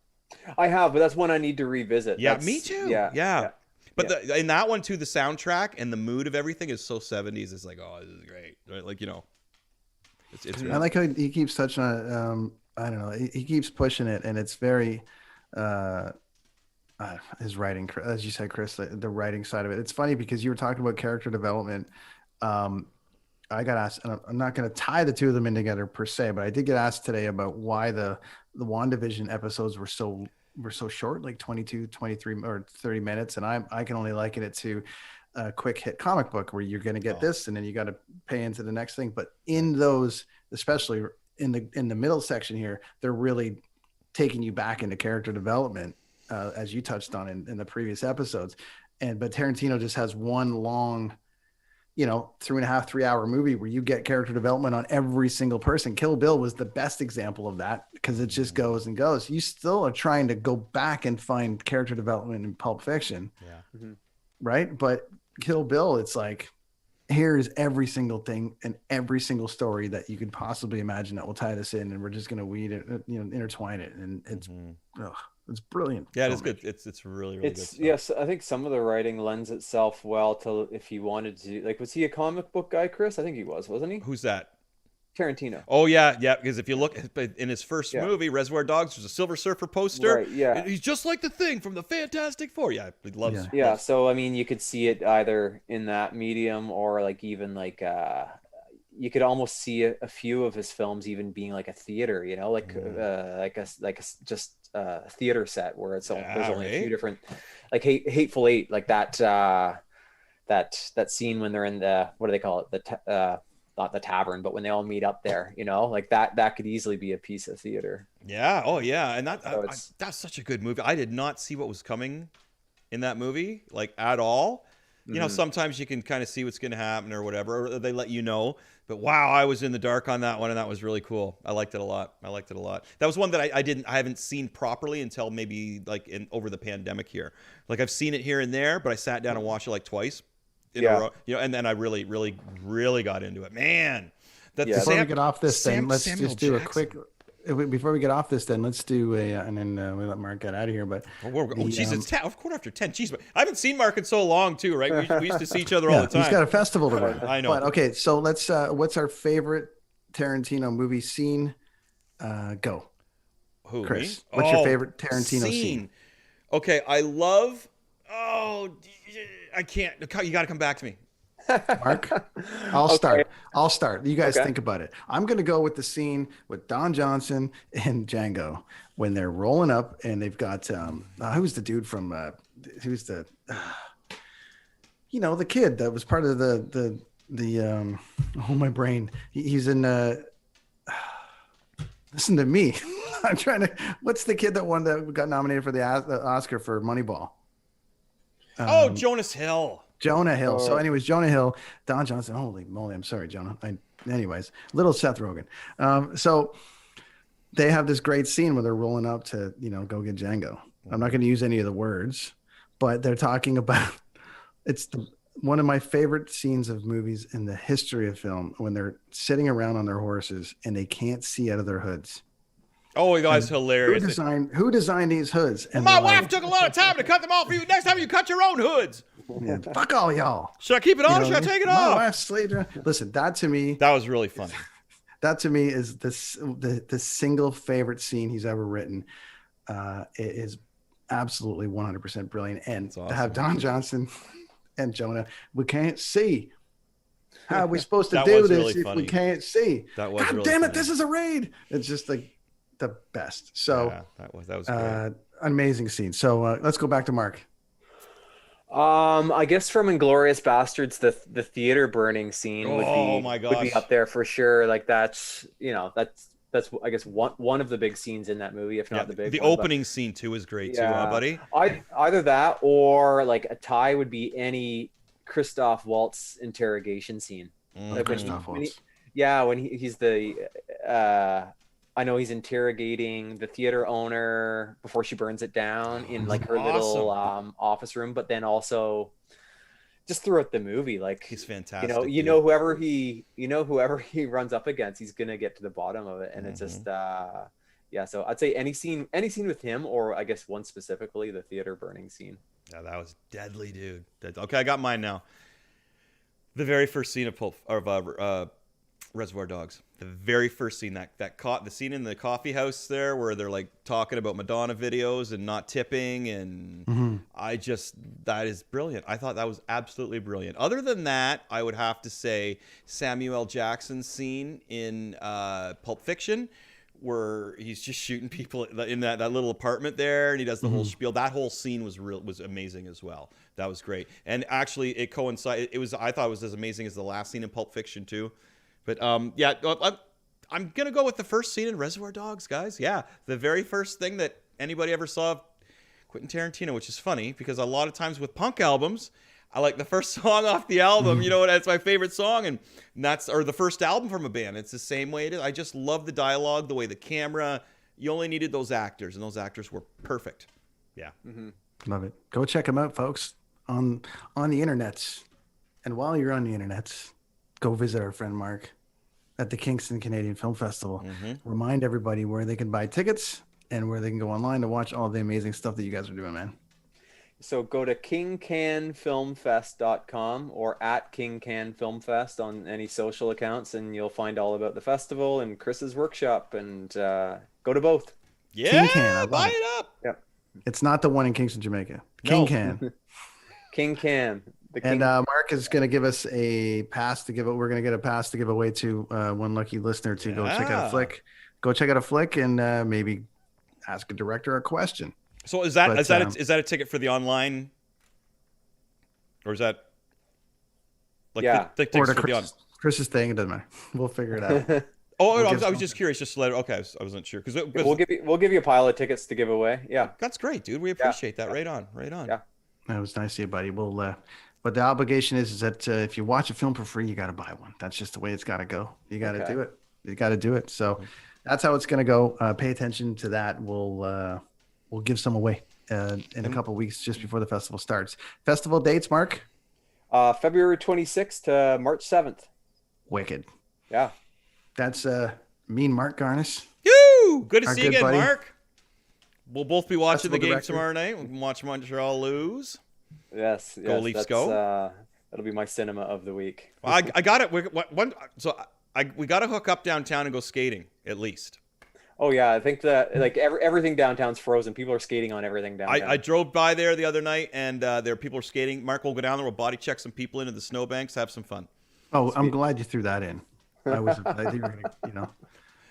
I have, but that's one I need to revisit. Yeah, me too. Yeah. But in that one too, the soundtrack and the mood of everything is so 70s. It's like, oh, this is great, right? Like I like how he keeps touching on it. I don't know. He keeps pushing it, and it's very his writing, as you said, Chris, the writing side of it. It's funny because you were talking about character development. I got asked, and I'm not going to tie the two of them in together per se, but I did get asked today about why the WandaVision episodes were so short, like 22, 23 or 30 minutes, and I can only liken it to a quick hit comic book where you're going to get this and then you got to pay into the next thing. But in those, especially in the middle section here, they're really taking you back into character development, as you touched on in the previous episodes. But Tarantino just has one long, 2.5, 3 hour movie where you get character development on every single person. Kill Bill was the best example of that because it just goes and goes. You still are trying to go back and find character development in Pulp Fiction. Yeah. Mm-hmm. Right. But Kill Bill, it's like, here's every single thing and every single story that you could possibly imagine that will tie this in, and we're just going to weed it, intertwine it, and it's it's brilliant. Yeah, it is good. It's really good stuff. Yes, I think some of the writing lends itself well to if he wanted to. Like, was he a comic book guy, Chris? I think he was, wasn't he? Who's that? Tarantino. Oh yeah. Because if you look in his first movie, Reservoir Dogs, there's a Silver Surfer poster. Right. Yeah. He's just like the Thing from the Fantastic Four. Yeah, he loves. Yeah. So I mean, you could see it either in that medium or like even like you could almost see a few of his films even being like a theater. Like just a theater set where there's only a few different, like Hateful Eight, like that scene when they're in the, what do they call it, not the tavern, but when they all meet up there, like that could easily be a piece of theater. Yeah. Oh yeah. And that's such a good movie. I did not see what was coming in that movie, like at all. You know, sometimes you can kind of see what's going to happen or whatever, or they let you know. But wow, I was in the dark on that one, and that was really cool. I liked it a lot. That was one that I haven't seen properly until maybe like over the pandemic here. Like I've seen it here and there, but I sat down and watched it like twice in a row. You know, and then I really, really, really got into it. Man, before we get off this, then let's just do a quick. Before we get off this, then let's do and then we let Mark get out of here. But geez, it's 10, quarter after 10. Jeez, but I haven't seen Mark in so long too, right? We used to see each other all the time. He's got a festival to run. I know. But okay, so let's. What's our favorite Tarantino movie scene? Go. Who? Chris? What's your favorite Tarantino scene? Okay, I love. Oh, I can't. You got to come back to me. Mark, I'll start. You guys think about it. I'm going to go with the scene with Don Johnson and Django when they're rolling up and they've got who's the dude from who's the the kid that was part of the my brain. He's in listen to me. I'm trying to. What's the kid that got nominated for the Oscar for Moneyball? Jonas Hill. Jonah Hill. So anyways, Jonah Hill, Don Johnson. Holy moly. I'm sorry, Jonah. Anyways, little Seth Rogen. So they have this great scene where they're rolling up to, go get Django. I'm not going to use any of the words, but they're talking about, one of my favorite scenes of movies in the history of film when they're sitting around on their horses and they can't see out of their hoods. Oh, that's hilarious. Who designed these hoods? And my wife took a lot of time to cut them off for you. Next time you cut your own hoods. Yeah, fuck all y'all. Should I keep it on or should I take it off? My wife's slaved around. Listen, that to me. That was really funny. That to me is the single favorite scene he's ever written. It is absolutely 100% brilliant. And awesome. To have Don Johnson and Jonah, we can't see. How are we supposed to do this if we can't see? That was God really damn it, funny. this is a raid. It's just like the best. So yeah, that was great. Amazing scene. So let's go back to Mark. I guess from Inglourious Bastards, the theater burning scene would be up there for sure. Like that's I guess one of the big scenes in that movie, if not the big. The opening scene too is great too, buddy. Either that or like a tie would be any Christoph Waltz interrogation scene. Like Christoph Waltz. When he's the. I know he's interrogating the theater owner before she burns it down in like her little office room, but then also just throughout the movie, like he's fantastic. Whoever he runs up against, he's gonna get to the bottom of it, and it's just So I'd say any scene with him, or I guess one specifically, the theater burning scene. Yeah, that was deadly, dude. Okay, I got mine now. The very first scene of Reservoir Dogs. The very first scene, the scene in the coffee house there where they're like talking about Madonna videos and not tipping, and that is brilliant. I thought that was absolutely brilliant. Other than that, I would have to say Samuel L. Jackson's scene in Pulp Fiction, where he's just shooting people in that little apartment there, and he does the whole spiel. That whole scene was amazing as well. That was great, and actually it coincided. I thought it was as amazing as the last scene in Pulp Fiction too. But I'm gonna go with the first scene in Reservoir Dogs, guys. Yeah, the very first thing that anybody ever saw of Quentin Tarantino, which is funny because a lot of times with punk albums, I like the first song off the album. That's my favorite song, and that's the first album from a band. It's the same way it is. I just love the dialogue, the way the camera. You only needed those actors, and those actors were perfect. Yeah, love it. Go check them out, folks, on the internets. And while you're on the internets, go visit our friend Mark at the Kingston Canadian Film Festival. Remind everybody where they can buy tickets and where they can go online to watch all the amazing stuff that you guys are doing, man. So go to kingcanfilmfest.com or at kingcanfilmfest on any social accounts, and you'll find all about the festival and Chris's workshop, and go to both. Yeah, King Can, buy it up. Yep. It's not the one in Kingston, Jamaica. King Can. King Can. And Mark is going to give us a pass to give. We're going to get a pass to give away to one lucky listener to go check out a flick. Go check out a flick and maybe ask a director a question. So is that a ticket for the online, or is that like the tickets for the on? Chris's thing? It doesn't matter. We'll figure it out. I was just curious, just to let it. Okay, I wasn't sure because we'll give you a pile of tickets to give away. Yeah, that's great, dude. We appreciate that. Right on. Yeah. That was nice of you, buddy. But the obligation is that if you watch a film for free, you got to buy one. That's just the way it's got to go. You got to do it. You got to do it. So that's how it's going to go. Pay attention to that. We'll give some away in a couple of weeks just before the festival starts. Festival dates, Mark? February 26th to March 7th. Wicked. Yeah. That's me and Marc Garniss. Yoo! Good to see you again, buddy. Mark. We'll both be watching Festival the game director. tomorrow night. We can watch Montreal lose. Yes. Go Leafs, go. That'll be my cinema of the week. Well, I got it. We got to hook up downtown and go skating at least. Oh yeah, I think that like everything downtown's frozen. People are skating on everything downtown. I drove by there the other night, and there people are skating. Mark will go down there. We'll body check some people into the snowbanks, have some fun. Oh, I'm glad you threw that in. I think you were gonna,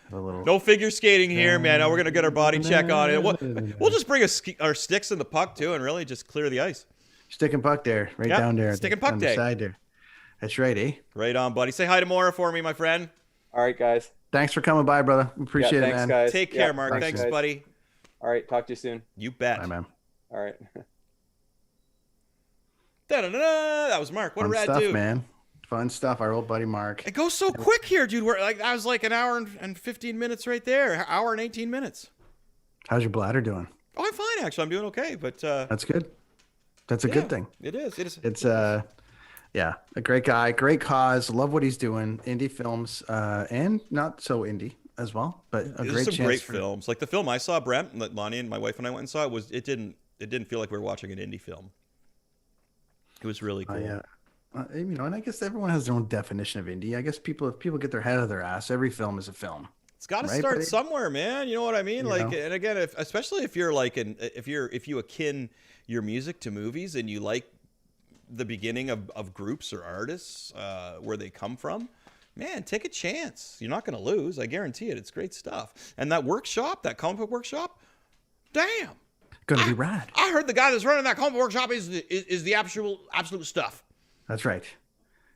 have a little. No figure skating here, man. No, we're gonna get our body check on it. We'll just bring our sticks and the puck too, and really just clear the ice. Stick and puck there, down there. Stick and puck on day. The side there. That's right, eh? Right on, buddy. Say hi to Maura for me, my friend. All right, guys. Thanks for coming by, brother. Appreciate thanks, it, man. guys. Take care, Mark. Thanks, guys. buddy. All right, talk to you soon. You bet. Bye, man. All right. Da-da-da-da. That was Mark. What Fun a rad stuff, dude. man. Fun stuff. Our old buddy Mark. It goes so quick here, dude. I was like an hour and 15 minutes right there. Hour and 18 minutes. How's your bladder doing? Oh, I'm fine, actually. I'm doing okay, but That's good. That's a good thing. It is. It's a great guy, great cause. Love what he's doing. Indie films, and not so indie as well, but a There's great some chance great for and the film I saw, Brent, that Lonnie and my wife and I went and saw, it didn't feel like we were watching an indie film. It was really cool. Yeah. And I guess everyone has their own definition of indie. I guess if people get their head out of their ass, every film is a film. It's got to Right, start buddy? somewhere, man. You know what I mean? And again, especially if you're like if you akin your music to movies and you like the beginning of groups or artists, where they come from, man, take a chance. You're not going to lose. I guarantee it. It's great stuff. And that workshop, that comic book workshop, damn. Gonna be rad. I heard the guy that's running that comic book workshop is the absolute stuff. That's right.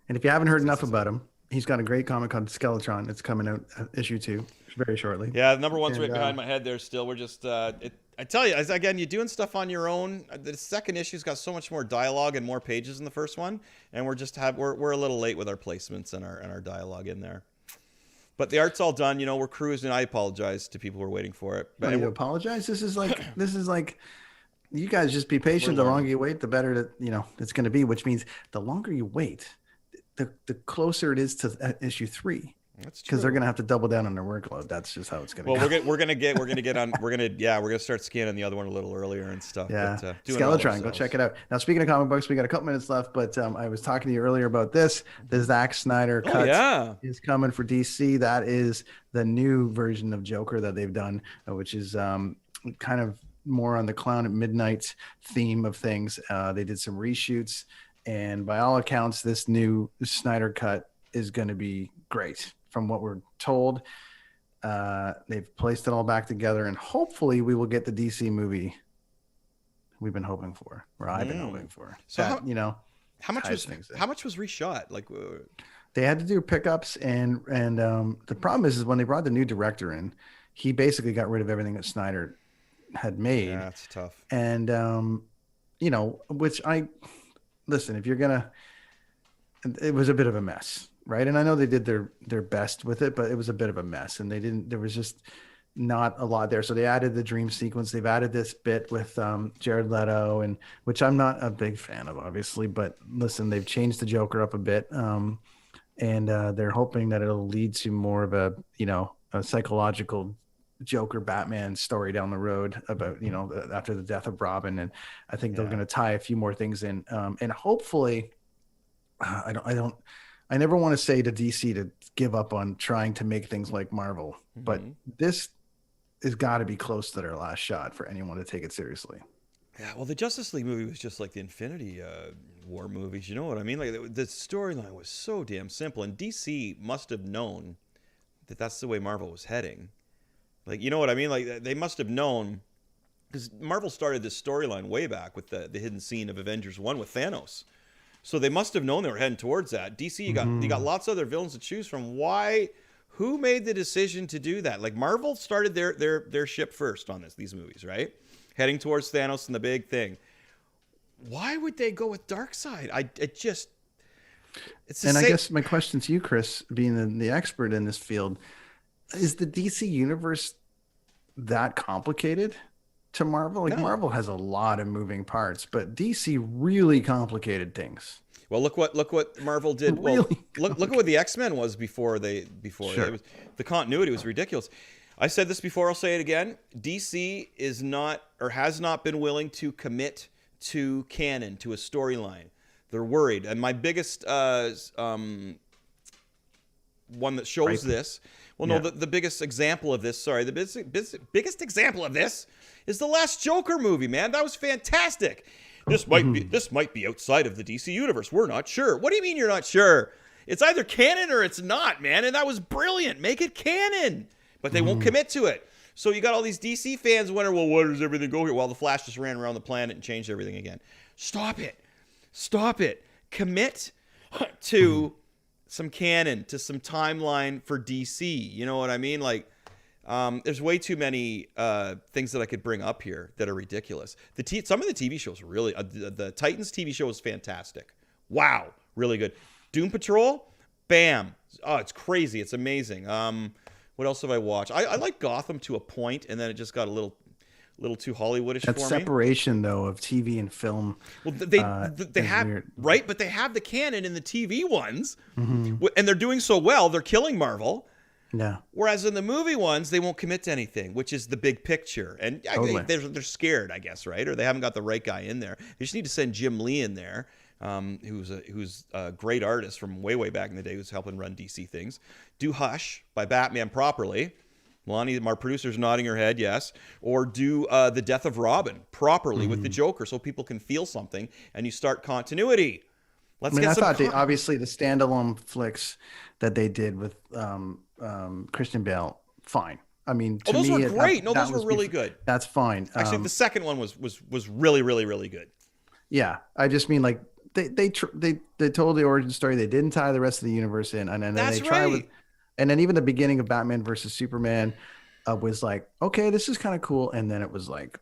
And if you haven't heard enough about him, he's got a great comic called Skeletron. It's coming out issue 2 very shortly. Yeah, the number one's right behind my head there still. We're just, I tell you, again, you're doing stuff on your own. The second issue's got so much more dialogue and more pages than the first one. And we're a little late with our placements and our dialogue in there. But the art's all done. We're cruising. I apologize to people who are waiting for it. But you apologize. This is like, you guys just be patient. The longer you wait, the better that, it's going to be, which means the longer you wait, the closer it is to issue 3. That's true. Because they're going to have to double down on their workload. That's just how it's going to go. Well, we're gonna start scanning the other one a little earlier and stuff. Yeah, but, doing it all Skeletron, go check it out. Now, speaking of comic books, we got a couple minutes left, but I was talking to you earlier about this. The Zack Snyder cut is coming for DC. That is the new version of Joker that they've done, which is kind of more on the Clown at Midnight theme of things. They did some reshoots, and by all accounts, this new Snyder cut is going to be great. From what we're told, they've placed it all back together, and hopefully we will get the DC movie we've been hoping for, or I've been hoping for. So that, how much was reshot? Like they had to do pickups, and the problem is when they brought the new director in, he basically got rid of everything that Snyder had made. Yeah, that's tough. And which if you're gonna, it was a bit of a mess. Right. And I know they did their best with it, but it was a bit of a mess, and there was just not a lot there. So they added the dream sequence. They've added this bit with Jared Leto, and which I'm not a big fan of, obviously, but listen, they've changed the Joker up a bit. And they're hoping that it'll lead to more of a psychological Joker Batman story down the road about, after the death of Robin. And I think they're going to tie a few more things in. And hopefully I never want to say to DC to give up on trying to make things like Marvel, but this has got to be close to their last shot for anyone to take it seriously. Yeah, well, the Justice League movie was just like the Infinity War movies. You know what I mean? Like the storyline was so damn simple, and DC must have known that that's the way Marvel was heading. Like, you know what I mean? Like they must have known, because Marvel started this storyline way back with the hidden scene of Avengers 1 with Thanos. So they must have known they were heading towards that. DC, you got lots of other villains to choose from. Who made the decision to do that? Like Marvel started their ship first on these movies, right? Heading towards Thanos and the big thing. why would they go with Darkseid? It's the And same. I guess my question to you, Chris, being the expert in this field, is the DC universe that complicated to Marvel? Like, No. Marvel has a lot of moving parts, but DC really complicated things. Well, look what Marvel did. Really well, look at what the X-Men was before. Sure. It was, the continuity was ridiculous. I said this before, I'll say it again. DC is not, or has not been willing to commit to canon, to a storyline. They're worried. And my biggest one that shows this, the biggest example of this, biggest example of this is the last Joker movie, man. That was fantastic. This might be outside of the DC universe. We're not sure. What do you mean you're not sure? It's either canon or it's not, man. And that was brilliant. Make it canon. But they won't commit to it. So you got all these DC fans wondering, well, where does everything go here? Well, the Flash just ran around the planet and changed everything again. Stop it. Commit to some canon, to some timeline for DC. You know what I mean? Like, there's way too many things that I could bring up here that are ridiculous. Some of the TV shows really, the Titans TV show is fantastic. Wow, really good. Doom Patrol, bam. Oh, it's crazy. It's amazing. What else have I watched? I like Gotham to a point, and then it just got a little too Hollywoodish for me. That separation, though, of TV and film. Well, they have weird. Right, but they have the canon in the TV ones, and they're doing so well. They're killing Marvel. Yeah. Whereas in the movie ones, they won't commit to anything, which is the big picture. And Totally. they're scared, I guess, right? Or they haven't got the right guy in there. They just need to send Jim Lee in there, who's a great artist from way back in the day, who's helping run DC things. Do Hush by Batman properly. Lonnie, our producer's nodding her head, yes. Or do The Death of Robin properly with the Joker, so people can feel something, and you start continuity. I thought obviously the standalone flicks that they did with Christian Bale, fine. I mean, to those me, were great. Those were really good. That's fine. Actually, the second one was really good. Yeah, I just mean, like, they told the origin story. They didn't tie the rest of the universe in, and then That's they tried right. and then even the beginning of Batman versus Superman was like, okay, this is kind of cool, and then it was like,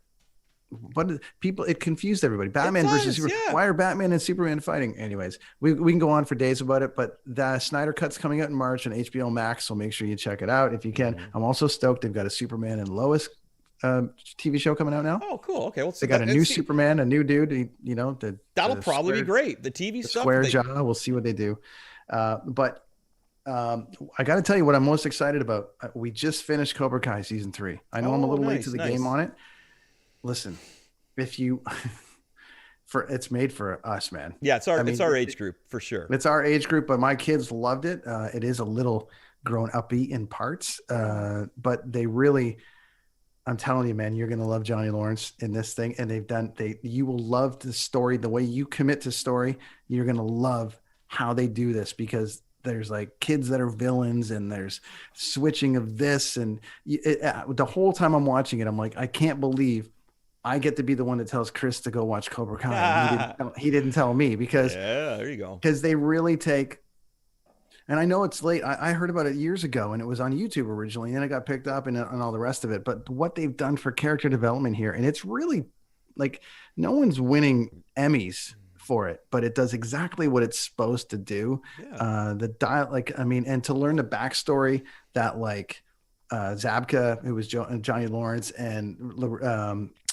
it confused everybody. Batman versus Superman. Yeah. Why are Batman and Superman fighting? Anyways, we can go on for days about it, but the Snyder Cut's coming out in March on HBO Max, so make sure you check it out if you can. I'm also stoked they've got a Superman and Lois TV show coming out now. Oh, cool. Okay, well, they got a new Superman, a new dude. That'll probably be great. The TV stuff. Square jaw. We'll see what they do. But I got to tell you what I'm most excited about. We just finished Cobra Kai season 3. I know I'm a little late to the game on it. Listen, if you it's made for us, man. Yeah, it's our age group for sure. It's our age group, but my kids loved it. It is a little grown uppy in parts, but they really, I'm telling you, man, you're gonna love Johnny Lawrence in this thing, and you will love the story, the way you commit to story. You're gonna love how they do this, because there's like kids that are villains, and there's switching of this, and the whole time I'm watching it, I'm like, I can't believe I get to be the one that tells Chris to go watch Cobra Kai. He didn't tell me, because there you go. Because they really take, and I know it's late. I heard about it years ago, and it was on YouTube originally, and it got picked up and all the rest of it. But what they've done for character development here, and it's really like, no one's winning Emmys for it, but it does exactly what it's supposed to do. Yeah. And to learn the backstory that, like, Zabka, who was Johnny Lawrence, and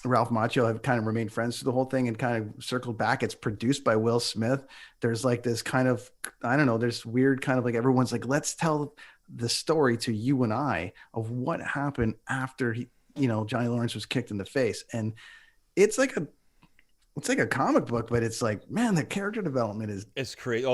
Ralph Macchio have kind of remained friends through the whole thing and kind of circled back. It's produced by Will Smith. There's like this kind of, I don't know, there's weird kind of like, everyone's like, let's tell the story to you and I of what happened after Johnny Lawrence was kicked in the face. And it's like a comic book, but it's like, man, the character development it's crazy.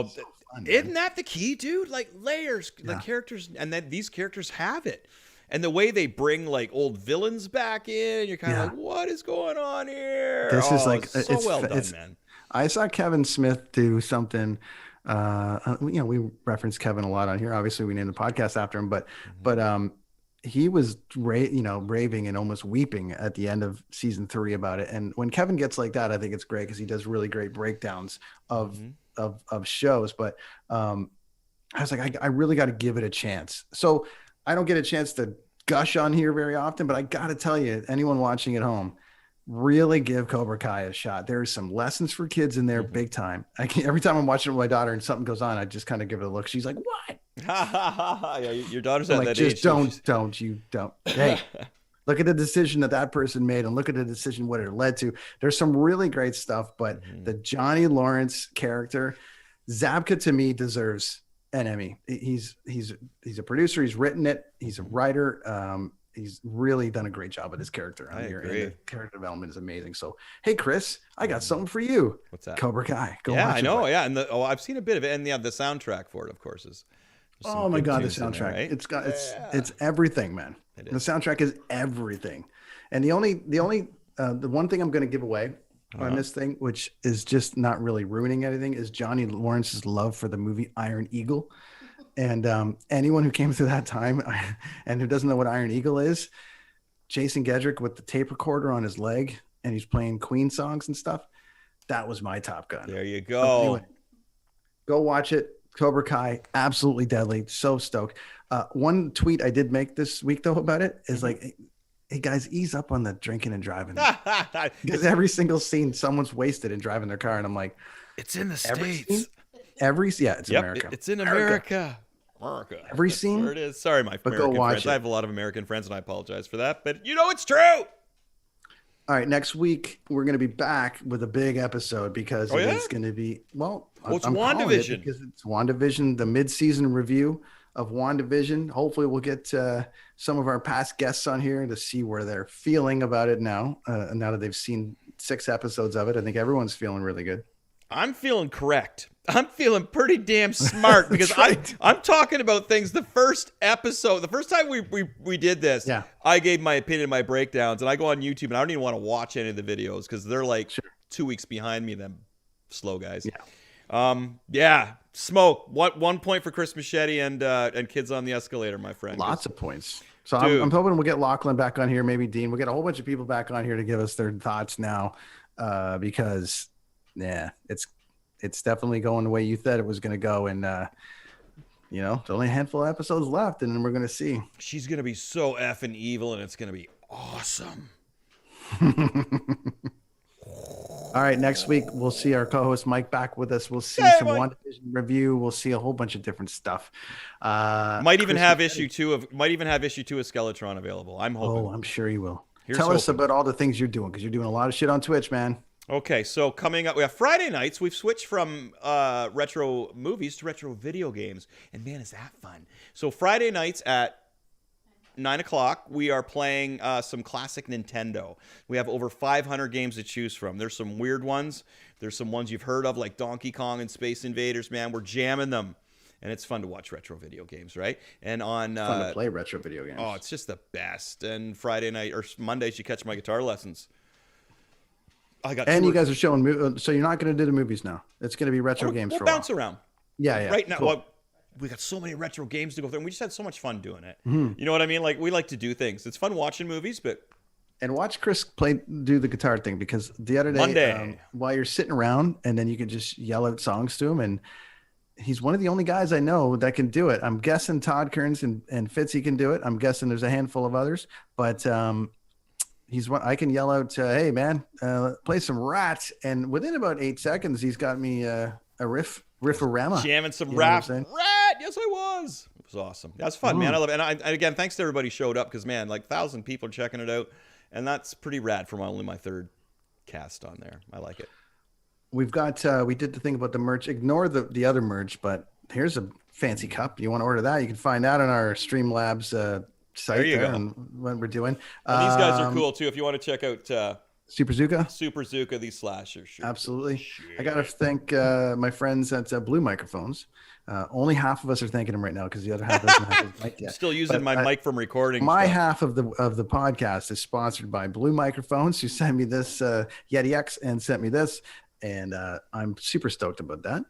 Isn't that the key, dude? Like, layers, like characters, and then these characters have it. And the way they bring like old villains back in, you're kind of like, what is going on here? This is like, it's so well done, man. I saw Kevin Smith do something. We reference Kevin a lot on here. Obviously, we named the podcast after him, but he was raving and almost weeping at the end of season 3 about it. And when Kevin gets like that, I think it's great, because he does really great breakdowns of shows. But I was like, I really got to give it a chance. So I don't get a chance to gush on here very often, but I got to tell you, anyone watching at home, really give Cobra Kai a shot. There's some lessons for kids in there, big time. Every time I'm watching it with my daughter and something goes on, I just kind of give it a look. She's like, "What?" Yeah, your daughter's at like, that just age. don't. Hey, look at the decision that person made, and look at the decision what it led to. There's some really great stuff, but the Johnny Lawrence character, Zabka, to me, deserves an Emmy. He's a producer. He's written it. He's a writer. He's really done a great job with his character on here. And the character development is amazing. So, hey, Chris, I got something for you. What's that? Cobra Kai. Go yeah, watch I know. it. Yeah, and I've seen a bit of it, and the soundtrack for it, of course, is. Oh my God, the soundtrack! There, right? It's everything, man. The soundtrack is everything. And the one thing I'm going to give away on this thing, which is just not really ruining anything, is Johnny Lawrence's love for the movie Iron Eagle. And anyone who came through that time and who doesn't know what Iron Eagle is, Jason Gedrick with the tape recorder on his leg and he's playing Queen songs and stuff. That was my Top Gun. There you go. Anyway, go watch it. Cobra Kai, absolutely deadly. So stoked. One tweet I did make this week though about it is like, hey guys, ease up on the drinking and driving. Because every single scene, someone's wasted and driving their car, and I'm like, it's in the States. It's America. It's in America. Every scene. That's where it is. Sorry, my American friends. I have a lot of American friends, and I apologize for that. But it's true. All right, next week we're going to be back with a big episode because it's going to be it's WandaVision. Because it's WandaVision, the mid-season review of WandaVision. Hopefully, we'll get some of our past guests on here to see where they're feeling about it now. Now that they've seen 6 episodes of it, I think everyone's feeling really good. I'm feeling correct. I'm feeling pretty damn smart because right. I'm talking about things. The first episode, the first time we did this, I gave my opinion, my breakdowns, and I go on YouTube and I don't even want to watch any of the videos because they're like 2 weeks behind me. Them slow guys. Smoke. 1 point for Chris Machete and Kids on the Escalator, my friend. Lots of points. So I'm hoping we'll get Lachlan back on here, maybe Dean. We'll get a whole bunch of people back on here to give us their thoughts now, because it's definitely going the way you said it was going to go, and there's only a handful of episodes left, and then we're going to see. She's going to be so effing evil, and it's going to be awesome. All right, next week we'll see our co-host Mike back with us. We'll see some WandaVision review. We'll see a whole bunch of different stuff. Might even have issue 2 of Skeletron available. I'm hoping. Oh, I'm sure he will. Tell us about all the things you're doing, because you're doing a lot of shit on Twitch, man. Okay, so coming up, we have Friday nights. We've switched from retro movies to retro video games, and man, is that fun. So Friday nights at 9 o'clock, we are playing some classic Nintendo. We have over 500 games to choose from. There's some weird ones. There's some ones you've heard of, like Donkey Kong and Space Invaders. Man, we're jamming them. And it's fun to watch retro video games, right? And on fun to play retro video games. Oh, it's just the best. And Friday night or Mondays, you catch my guitar lessons. You guys are showing, so you're not going to do the movies now. It's going to be retro games for a while. We'll bounce around. Yeah. Right now, cool. We got so many retro games to go through, and we just had so much fun doing it. Mm-hmm. You know what I mean? Like, we like to do things. It's fun watching movies, but... And watch Chris do the guitar thing, because the other day, while you're sitting around, and then you can just yell out songs to him, and he's one of the only guys I know that can do it. I'm guessing Todd Kearns and Fitzy can do it. I'm guessing there's a handful of others, but... he's one I can yell out, hey man, play some Rats, and within about 8 seconds he's got me a riff-a-rama. Jamming some rap. Rat, yes I was. It was awesome. That's fun, man. I love it. And again, thanks to everybody showed up, because man, like 1,000 people are checking it out, and that's pretty rad for only my 3rd cast on there. I like it. We've got we did the thing about the merch. Ignore the other merch, but here's a fancy cup. You want to order that? You can find that on our Streamlabs site there and what we're doing. And these guys are cool too. If you want to check out Super Zuka, these slashers. Sure. Absolutely. I got to thank my friends at Blue Microphones. Only half of us are thanking them right now, because the other half doesn't have his mic yet. Still using my mic from recording. My half of the podcast is sponsored by Blue Microphones, who sent me this Yeti X and sent me this, and I'm super stoked about that.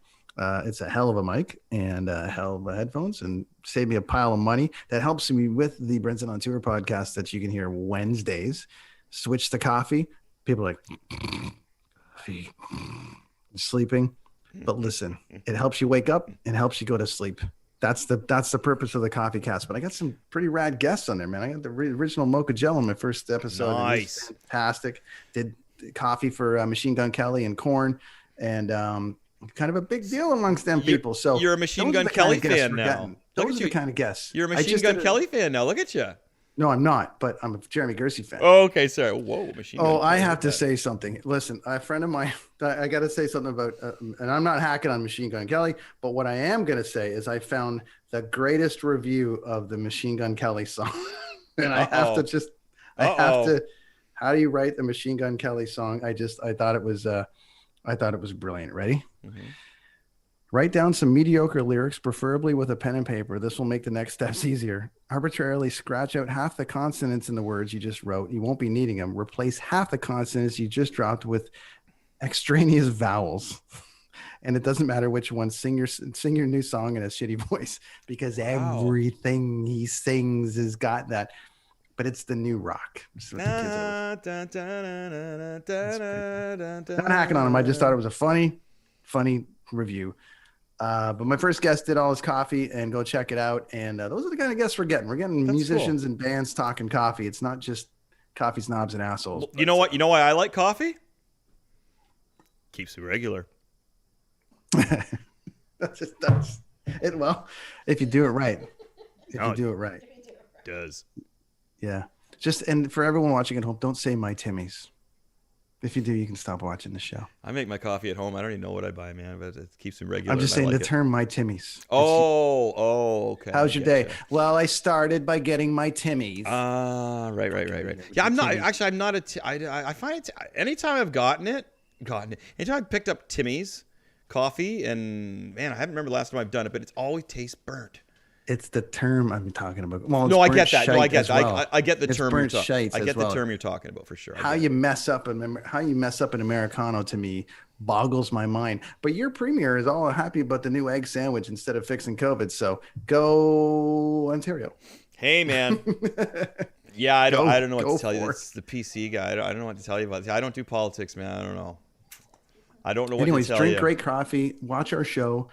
It's a hell of a mic and a hell of a headphones, and save me a pile of money. That helps me with the Brinson on Tour podcast that you can hear Wednesdays. Switch to coffee. People are like, coffee, sleeping. But listen, it helps you wake up and helps you go to sleep. that's the purpose of the coffee cast. But I got some pretty rad guests on there, man. I got the original Mocha Gel in my first episode. Nice. Fantastic. Did coffee for Machine Gun Kelly and Korn, and kind of a big deal amongst them people. So you're a Machine Gun Kelly fan now. Those are the kind of guests. You're a Machine Gun Kelly fan now. Look at you. No, I'm not, but I'm a Jeremy Gersey fan. Oh, okay, sorry. Whoa, Machine Gun Oh, Kelly. I have to say something. Listen, a friend of mine, I got to say something about, and I'm not hacking on Machine Gun Kelly, but what I am going to say is I found the greatest review of the Machine Gun Kelly song. And I have to, how do you write the Machine Gun Kelly song? I thought it was brilliant. Ready? Mm-hmm. Write down some mediocre lyrics, preferably with a pen and paper. This will make the next steps easier. Arbitrarily scratch out half the consonants in the words you just wrote. You won't be needing them. Replace half the consonants you just dropped with extraneous vowels. And it doesn't matter which one. Sing your new song in a shitty voice, because everything he sings has got that. But it's the new rock. Not hacking on him. I just thought it was a funny review. But my first guest did all his coffee, and go check it out. And those are the kind of guests we're getting. We're getting musicians and bands talking coffee. It's not just coffee snobs and assholes. You know what? You know why I like coffee? Keeps me regular. that's it. Well, if you do it right, it does. Yeah. And for everyone watching at home, don't say my Timmy's. If you do, you can stop watching the show. I make my coffee at home. I don't even know what I buy, man, but it keeps me regular. I'm just saying the term my Timmy's. Okay. How's your day? Well, I started by getting my Timmy's. Right. Yeah, I'm not I find it, anytime I've gotten it, anytime I've picked up Timmy's coffee, and man, I haven't remembered the last time I've done it, but it always tastes burnt. It's the term I'm talking about. Well, no, I get that. No, I get that. Well. I get the term. I get the term you're talking about for sure. How you mess up an Americano to me boggles my mind. But your premier is all happy about the new egg sandwich instead of fixing COVID. So go Ontario. Hey man. Yeah, I don't know what to tell you. It's the PC guy. I don't know what to tell you about this. I don't do politics, man. I don't know. I don't know what to tell you. Anyways, drink great coffee. Watch our show.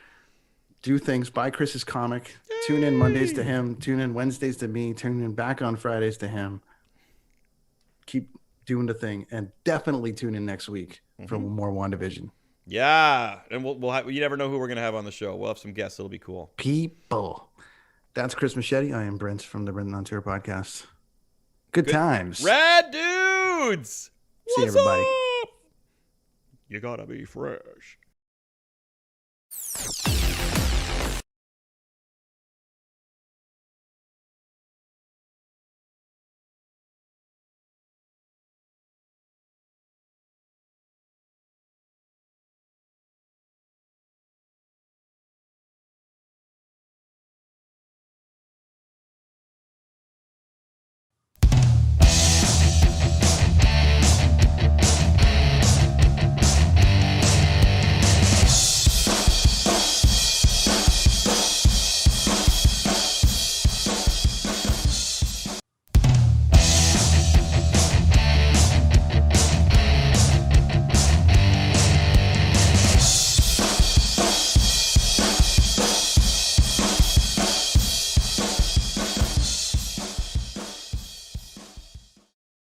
Do things. Buy Chris's comic. Tune in Mondays to him. Tune in Wednesdays to me. Tune in back on Fridays to him. Keep doing the thing, and definitely tune in next week for more WandaVision. Yeah, and we'll have, you never know who we're gonna have on the show. We'll have some guests. It'll be cool. People. That's Chris Machete. I am Brent from the Brent on Tour podcast. Good times. Rad dudes. See you, everybody. Up? You gotta be fresh.